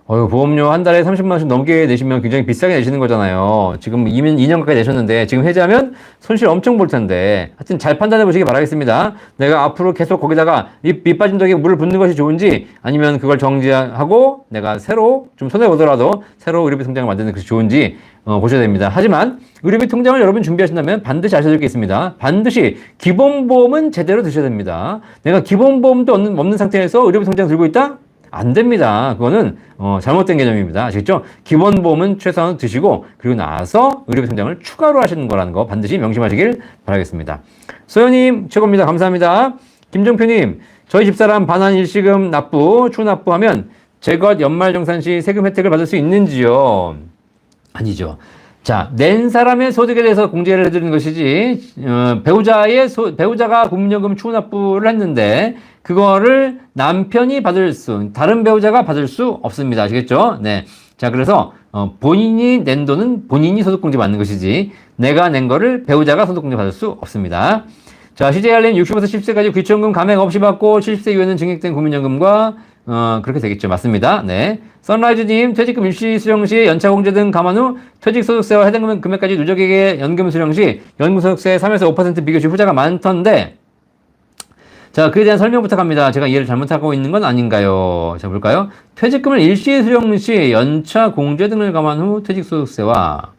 보험료 한 달에 30만 원씩 넘게 내시면 굉장히 비싸게 내시는 거잖아요. 지금 2년 가까이 내셨는데 지금 해지하면 손실 엄청 볼 텐데 하여튼 잘 판단해 보시기 바라겠습니다. 내가 앞으로 계속 거기다가 밑 빠진 독에 물을 붓는 것이 좋은지 아니면 그걸 정지하고 내가 새로 좀 손해보더라도 새로 의료비 통장을 만드는 것이 좋은지 보셔야 됩니다. 하지만 의료비 통장을 여러분 준비하신다면 반드시 아셔야 될 게 있습니다. 반드시 기본보험은 제대로 드셔야 됩니다. 내가 기본보험도 없는 상태에서 의료비 통장 들고 있다? 안 됩니다. 그거는 잘못된 개념입니다. 아시겠죠? 기본보험은 최소한 드시고 그리고 나서 의료비 통장을 추가로 하시는 거라는 거 반드시 명심하시길 바라겠습니다. 소연님 최고입니다. 감사합니다. 김정표님 저희 집사람 반환 일시금 납부 추납부하면 제것 연말정산 시 세금 혜택을 받을 수 있는지요? 아니죠. 자, 낸 사람의 소득에 대해서 공제를 해드리는 것이지, 배우자가 국민연금 추납부를 했는데, 그거를 남편이 다른 배우자가 받을 수 없습니다. 아시겠죠? 네. 자, 그래서, 본인이 낸 돈은 본인이 소득공제 받는 것이지, 내가 낸 거를 배우자가 소득공제 받을 수 없습니다. 자, CJR님 65세 10세까지 기초연금 감액 없이 받고, 70세 이후에는 증액된 국민연금과, 그렇게 되겠죠. 맞습니다. 네. 선라이즈님, 퇴직금 일시 수령 시 연차 공제 등 감안 후 퇴직소득세와 해당 금액까지 누적액의 연금 수령 시 연금소득세 3에서 5% 비교시 후자가 많던데, 자, 그에 대한 설명 부탁합니다. 제가 이해를 잘못하고 있는 건 아닌가요? 자, 볼까요? 퇴직금을 일시 수령 시 연차 공제 등을 감안 후 퇴직소득세와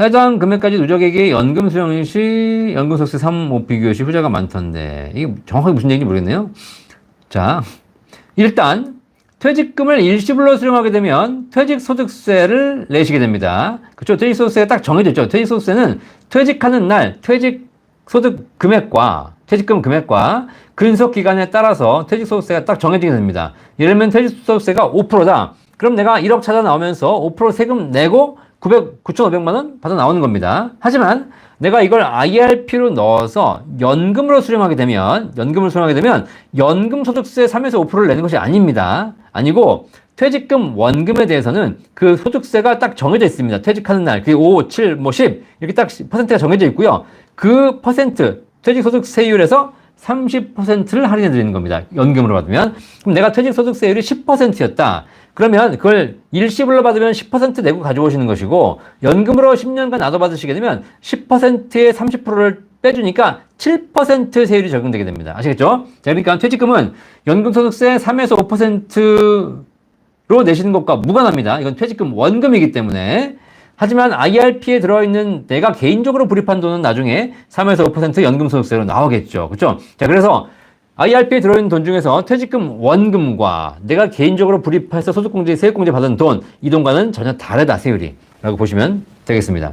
해당 금액까지 누적액의 연금 수령 시 연금소득세 3, 5 비교시 후자가 많던데, 이게 정확하게 무슨 얘기인지 모르겠네요. 자, 일단 퇴직금을 일시불로 수령하게 되면 퇴직소득세를 내시게 됩니다. 그렇죠? 퇴직소득세가 딱 정해져 있죠. 퇴직소득세는 퇴직하는 날 퇴직소득 금액과 퇴직금 금액과 근속기간에 따라서 퇴직소득세가 딱 정해지게 됩니다. 예를 들면 퇴직소득세가 5%다. 그럼 내가 1억 찾아 나오면서 5% 세금 내고 9,500만 원 받아 나오는 겁니다. 하지만 내가 이걸 IRP로 넣어서 연금을 수령하게 되면 연금소득세 3에서 5%를 내는 것이 아닙니다. 아니고 퇴직금 원금에 대해서는 그 소득세가 딱 정해져 있습니다. 퇴직하는 날, 그게 5, 7, 10 이렇게 딱 퍼센트가 정해져 있고요. 그 퍼센트, 퇴직소득세율에서 30%를 할인해 드리는 겁니다. 연금으로 받으면. 그럼 내가 퇴직소득세율이 10%였다. 그러면 그걸 일시불로 받으면 10% 내고 가져오시는 것이고, 연금으로 10년간 나눠 받으시게 되면 10%의 30%를 빼주니까 7% 세율이 적용되게 됩니다. 아시겠죠? 자, 그러니까 퇴직금은 연금소득세 3에서 5%로 내시는 것과 무관합니다. 이건 퇴직금 원금이기 때문에. 하지만 IRP에 들어있는 내가 개인적으로 불입한 돈은 나중에 3에서 5% 연금소득세로 나오겠죠. 그렇죠? 자, 그래서 IRP에 들어있는 돈 중에서 퇴직금 원금과 내가 개인적으로 불입해서 소득공제, 세액공제 받은 돈, 이 돈과는 전혀 다르다, 세율이. 라고 보시면 되겠습니다.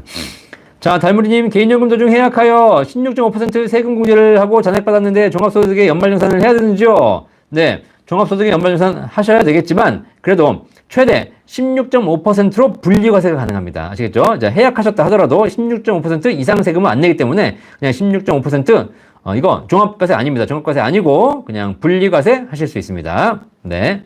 자, 달무리님, 개인연금 도중 해약하여 16.5% 세금 공제를 하고 잔액받았는데 종합소득에 연말정산을 해야 되는지요? 네, 종합소득에 연말정산 하셔야 되겠지만, 그래도 최대 16.5%로 분리과세가 가능합니다. 아시겠죠? 자, 해약하셨다 하더라도 16.5% 이상 세금은 안 내기 때문에 그냥 16.5% 이거 종합과세 아닙니다. 종합과세 아니고 그냥 분리과세 하실 수 있습니다. 네.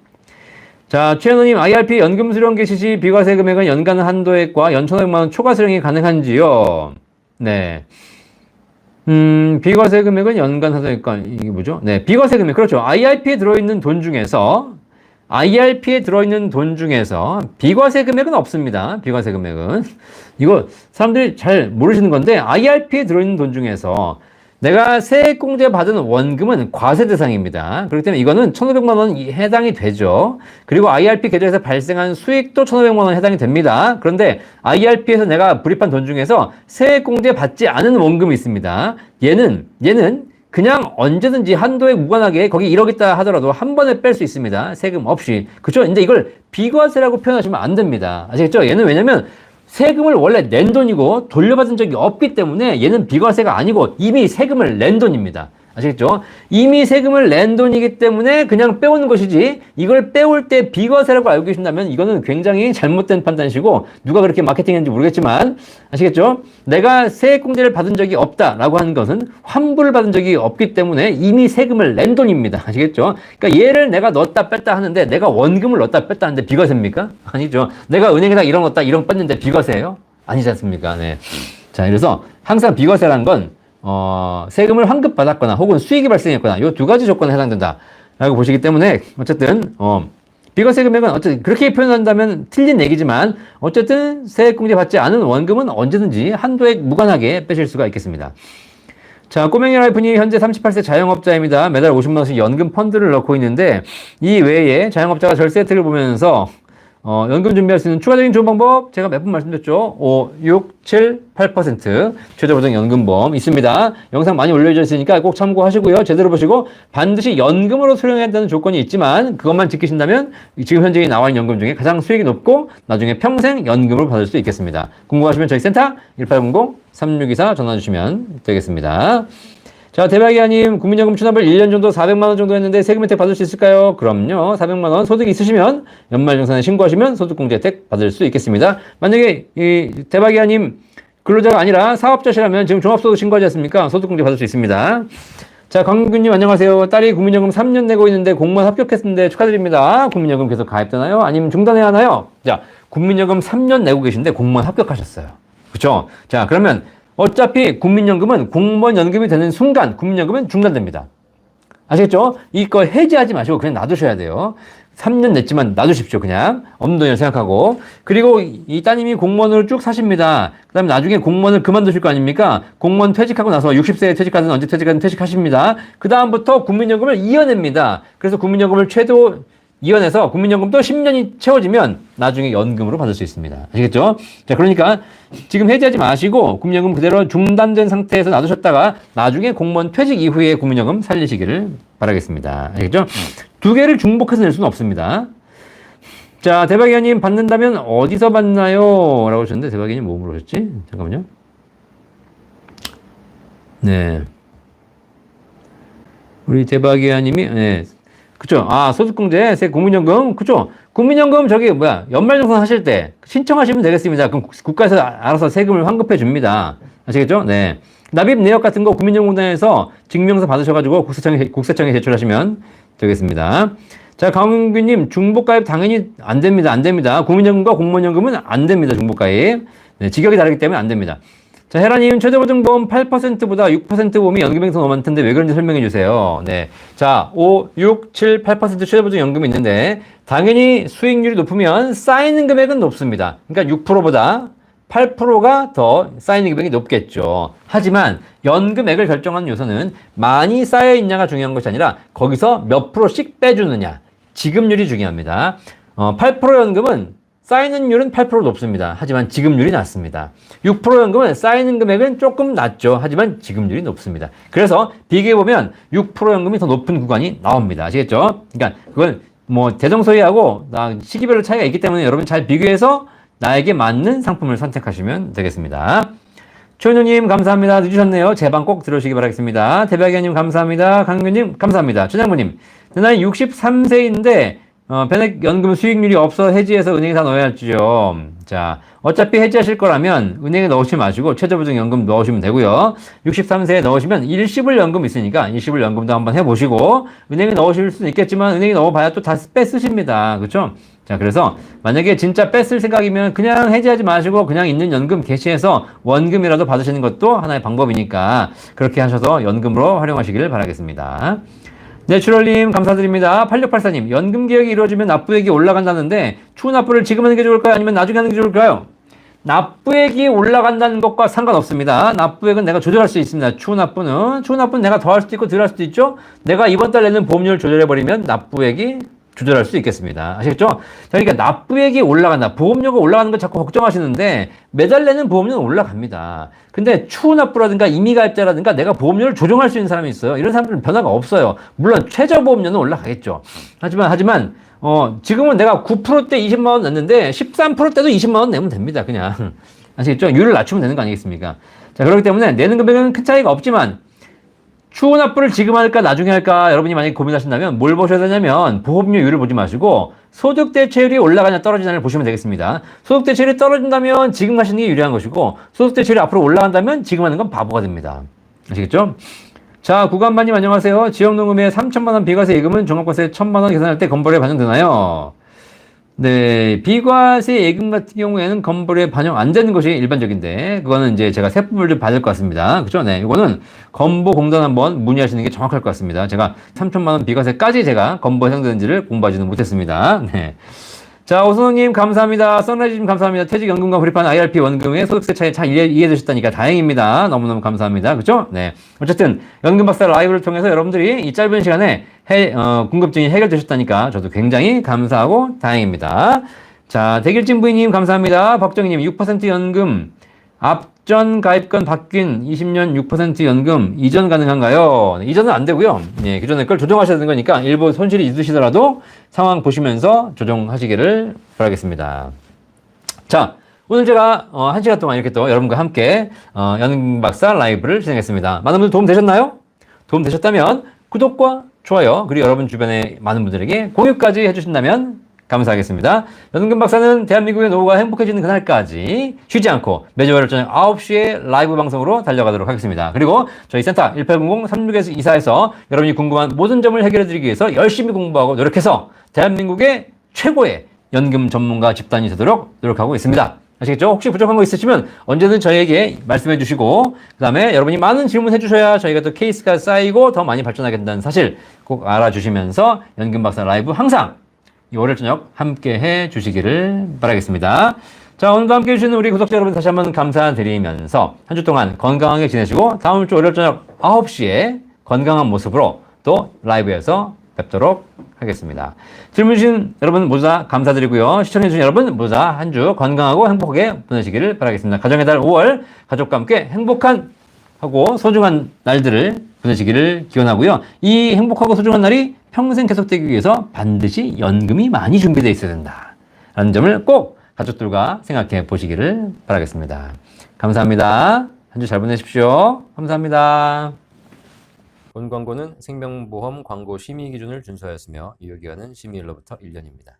자, 최현우님, IRP 연금 수령 개시 시 비과세 금액은 연간 한도액과 연 1,500만 원 초과 수령이 가능한지요? 네. 비과세 금액은 연간 한도액과 이게 뭐죠? 네, 비과세 금액 그렇죠. IRP에 들어있는 돈 중에서 비과세 금액은 없습니다. 비과세 금액은 이거 사람들이 잘 모르시는 건데 IRP에 들어있는 돈 중에서 내가 세액공제 받은 원금은 과세 대상입니다. 그렇기 때문에 이거는 1,500만 원 해당이 되죠. 그리고 IRP 계좌에서 발생한 수익도 1,500만 원 해당이 됩니다. 그런데 IRP에서 내가 불입한 돈 중에서 세액공제 받지 않은 원금이 있습니다. 얘는 그냥 언제든지 한도에 무관하게 거기 1억 있다 하더라도 한 번에 뺄 수 있습니다. 세금 없이. 그렇죠? 근데 이걸 비과세라고 표현하시면 안 됩니다. 아시겠죠? 얘는 왜냐면 세금을 원래 낸 돈이고 돌려받은 적이 없기 때문에 얘는 비과세가 아니고 이미 세금을 낸 돈입니다. 아시겠죠? 이미 세금을 낸 돈이기 때문에 그냥 빼오는 것이지 이걸 빼올 때 비과세라고 알고 계신다면 이거는 굉장히 잘못된 판단이시고 누가 그렇게 마케팅했는지 모르겠지만 아시겠죠? 내가 세액공제를 받은 적이 없다라고 하는 것은 환불을 받은 적이 없기 때문에 이미 세금을 낸 돈입니다. 아시겠죠? 그러니까 얘를 내가 넣었다 뺐다 하는데 내가 원금을 넣었다 뺐다 하는데 비과세입니까? 아니죠. 내가 은행에다 1억 넣었다 1억 뺐는데 비과세예요? 아니지 않습니까? 네. 자, 그래서 항상 비과세란 건 세금을 환급받았거나 혹은 수익이 발생했거나 이 두 가지 조건에 해당된다라고 보시기 때문에 어쨌든 비과세 금액은 어쨌든 그렇게 표현한다면 틀린 얘기지만 어쨌든 세액공제 받지 않은 원금은 언제든지 한도액 무관하게 빼실 수가 있겠습니다. 자, 꼬맹이 라이프님 현재 38세 자영업자입니다. 매달 50만 원씩 연금 펀드를 넣고 있는데 이 외에 자영업자가 절세 혜택을 보면서 연금 준비할 수 있는 추가적인 좋은 방법 제가 몇 번 말씀드렸죠. 5, 6, 7, 8% 최저보장 연금보험 있습니다. 영상 많이 올려주셨으니까 꼭 참고하시고요. 제대로 보시고 반드시 연금으로 수령해야 한다는 조건이 있지만 그것만 지키신다면 지금 현재 나와 있는 연금 중에 가장 수익이 높고 나중에 평생 연금으로 받을 수 있겠습니다. 궁금하시면 저희 센터 1800-3624 전화 주시면 되겠습니다. 자, 대박이야님, 국민연금 추납을 1년 정도 400만 원 정도 했는데 세금 혜택 받을 수 있을까요? 그럼요. 400만 원 소득이 있으시면 연말정산에 신고하시면 소득공제 혜택 받을 수 있겠습니다. 만약에 이 대박이야님 근로자가 아니라 사업자시라면 지금 종합소득 신고하지 않습니까? 소득공제 받을 수 있습니다. 자, 강균님 안녕하세요. 딸이 국민연금 3년 내고 있는데 공무원 합격했는데 축하드립니다. 국민연금 계속 가입되나요? 아니면 중단해야 하나요? 자, 국민연금 3년 내고 계신데 공무원 합격하셨어요. 그렇죠? 자, 그러면 어차피 국민연금은 공무원 연금이 되는 순간 국민연금은 중단됩니다. 아시겠죠? 이거 해지하지 마시고 그냥 놔두셔야 돼요. 3년 냈지만 놔두십시오. 그냥 없는 돈이라고 생각하고. 그리고 이 따님이 공무원으로 쭉 사십니다. 그 다음에 나중에 공무원을 그만두실 거 아닙니까? 공무원 퇴직하고 나서 60세에 퇴직하든 언제 퇴직하든 퇴직하십니다. 그 다음부터 국민연금을 이어냅니다. 그래서 국민연금을 최소 이연해서 국민연금도 10년이 채워지면 나중에 연금으로 받을 수 있습니다. 아시겠죠? 자, 그러니까 지금 해지하지 마시고 국민연금 그대로 중단된 상태에서 놔두셨다가 나중에 공무원 퇴직 이후에 국민연금 살리시기를 바라겠습니다. 아시겠죠? 두 개를 중복해서 낼 수는 없습니다. 자, 대박이야님 받는다면 어디서 받나요? 라고 하셨는데 대박이야님 뭐 물으셨지? 잠깐만요. 네. 우리 대박이야님이 네. 그쵸. 아, 소득공제, 국민연금. 그쵸. 국민연금 연말정산 하실 때 신청하시면 되겠습니다. 그럼 국가에서 알아서 세금을 환급해 줍니다. 아시겠죠? 네. 납입 내역 같은 거 국민연금공단에서 증명서 받으셔가지고 국세청에 제출하시면 되겠습니다. 자, 강은규님, 중복가입 당연히 안 됩니다. 안 됩니다. 국민연금과 공무원연금은 안 됩니다. 중복가입. 네, 직역이 다르기 때문에 안 됩니다. 자, 헤라님, 최저보증보험 8%보다 6% 보험이 연금액이 더 많던데 왜 그런지 설명해 주세요. 네. 자, 5, 6, 7, 8% 최저보증 연금이 있는데, 당연히 수익률이 높으면 쌓이는 금액은 높습니다. 그러니까 6%보다 8%가 더 쌓이는 금액이 높겠죠. 하지만 연금액을 결정하는 요소는 많이 쌓여있냐가 중요한 것이 아니라 거기서 몇 프로씩 빼주느냐. 지급률이 중요합니다. 8% 연금은 쌓이는 율은 8% 높습니다. 하지만 지급률이 낮습니다. 6% 연금은 쌓이는 금액은 조금 낮죠. 하지만 지급률이 높습니다. 그래서 비교해보면 6% 연금이 더 높은 구간이 나옵니다. 아시겠죠? 그러니까 그건 뭐 대동소이하고 시기별로 차이가 있기 때문에 여러분 잘 비교해서 나에게 맞는 상품을 선택하시면 되겠습니다. 최은우님 감사합니다. 늦으셨네요. 제 방 꼭 들어오시기 바라겠습니다. 대박이님 감사합니다. 강규님 감사합니다. 최장모님 내 나이 63세인데 변액연금 수익률이 없어 해지해서 은행에 다 넣어야 할지요. 자, 어차피 해지하실 거라면 은행에 넣으시지 마시고 최저보증연금 넣으시면 되고요. 63세에 넣으시면 일시불 연금 있으니까 일시불 연금도 한번 해보시고 은행에 넣으실 수는 있겠지만 은행에 넣어봐야 또 다 뺏으십니다. 그렇죠? 자, 그래서 만약에 진짜 뺐을 생각이면 그냥 해지하지 마시고 그냥 있는 연금 개시해서 원금이라도 받으시는 것도 하나의 방법이니까 그렇게 하셔서 연금으로 활용하시길 바라겠습니다. 내추럴님 감사드립니다. 8684님 연금 개혁이 이루어지면 납부액이 올라간다는데 추후 납부를 지금 하는 게 좋을까요? 아니면 나중에 하는 게 좋을까요? 납부액이 올라간다는 것과 상관없습니다. 납부액은 내가 조절할 수 있습니다. 추후 납부는 내가 더 할 수도 있고 덜 할 수도 있죠. 내가 이번 달 내는 보험료를 조절해버리면 납부액이 조절할 수 있겠습니다. 아시겠죠? 그러니까 납부액이 올라간다. 보험료가 올라가는 걸 자꾸 걱정하시는데 매달 내는 보험료는 올라갑니다. 근데 추후 납부라든가 임의가입자라든가 내가 보험료를 조정할 수 있는 사람이 있어요. 이런 사람들은 변화가 없어요. 물론 최저 보험료는 올라가겠죠. 하지만 지금은 내가 9%대 20만 원 냈는데 13%대도 20만 원 내면 됩니다. 그냥. 아시겠죠? 율을 낮추면 되는 거 아니겠습니까? 자, 그렇기 때문에 내는 금액은 큰 차이가 없지만 추후 납부를 지금 할까 나중에 할까 여러분이 만약에 고민하신다면 뭘 보셔야 되냐면 보험료율을 보지 마시고 소득 대체율이 올라가냐 떨어지냐를 보시면 되겠습니다. 소득 대체율이 떨어진다면 지금 하시는 게 유리한 것이고 소득 대체율이 앞으로 올라간다면 지금 하는 건 바보가 됩니다. 아시겠죠? 자, 구간반님 안녕하세요. 지역농금의 3천만 원 비과세 예금은 종합과세 1,000만 원 계산할 때 건보료에 반영되나요? 네, 비과세 예금 같은 경우에는 건보료에 반영 안 되는 것이 일반적인데 그거는 이제 제가 세법을 좀 받을 것 같습니다. 그죠? 네, 이거는 건보공단 한번 문의하시는 게 정확할 것 같습니다. 제가 3천만 원 비과세까지 제가 건보 해당되는지를 공부하지는 못했습니다. 네. 자, 오선호님 감사합니다. 선라이즈님 감사합니다. 퇴직연금과 불입한 IRP 원금의 소득세 차이 잘 이해되셨다니까 다행입니다. 너무너무 감사합니다. 그죠? 네. 어쨌든 연금박사 라이브를 통해서 여러분들이 이 짧은 시간에 궁금증이 해결되셨다니까 저도 굉장히 감사하고 다행입니다. 자, 대길진 부인님 감사합니다. 박정희님 6% 연금 앞전 가입권 바뀐 20년 6% 연금 이전 가능한가요? 네, 이전은 안 되고요. 예, 기존에 걸 조정하셔야 되는 거니까 일부 손실이 있으시더라도 상황 보시면서 조정하시기를 바라겠습니다. 자, 오늘 제가 1시간 동안 이렇게 또 여러분과 함께 연금박사 라이브를 진행했습니다. 많은 분들 도움 되셨나요? 도움 되셨다면 구독과 좋아요 그리고 여러분 주변에 많은 분들에게 공유까지 해주신다면 감사하겠습니다. 연금박사는 대한민국의 노후가 행복해지는 그날까지 쉬지 않고 매주 월요일 저녁 9시에 라이브 방송으로 달려가도록 하겠습니다. 그리고 저희 센터 1800-3624에서 여러분이 궁금한 모든 점을 해결해드리기 위해서 열심히 공부하고 노력해서 대한민국의 최고의 연금 전문가 집단이 되도록 노력하고 있습니다. 아시겠죠? 혹시 부족한 거 있으시면 언제든 저희에게 말씀해 주시고 그 다음에 여러분이 많은 질문해 주셔야 저희가 또 케이스가 쌓이고 더 많이 발전하게 된다는 사실 꼭 알아주시면서 연금박사 라이브 항상 월요일 저녁 함께 해 주시기를 바라겠습니다. 자, 오늘도 함께 해주시는 우리 구독자 여러분 다시 한번 감사드리면서 한 주 동안 건강하게 지내시고 다음 주 월요일 저녁 9시에 건강한 모습으로 또 라이브에서 뵙도록 하겠습니다. 질문 주신 여러분 모두 다 감사드리고요. 시청해주신 여러분 모두 다 한 주 건강하고 행복하게 보내시기를 바라겠습니다. 가정의 달 5월 가족과 함께 행복한 하고 소중한 날들을 보내시기를 기원하고요. 이 행복하고 소중한 날이 평생 계속되기 위해서 반드시 연금이 많이 준비되어 있어야 된다. 라는 점을 꼭 가족들과 생각해 보시기를 바라겠습니다. 감사합니다. 한 주 잘 보내십시오. 감사합니다. 본 광고는 생명보험 광고 심의 기준을 준수하였으며 유효기간은 심의일로부터 1년입니다.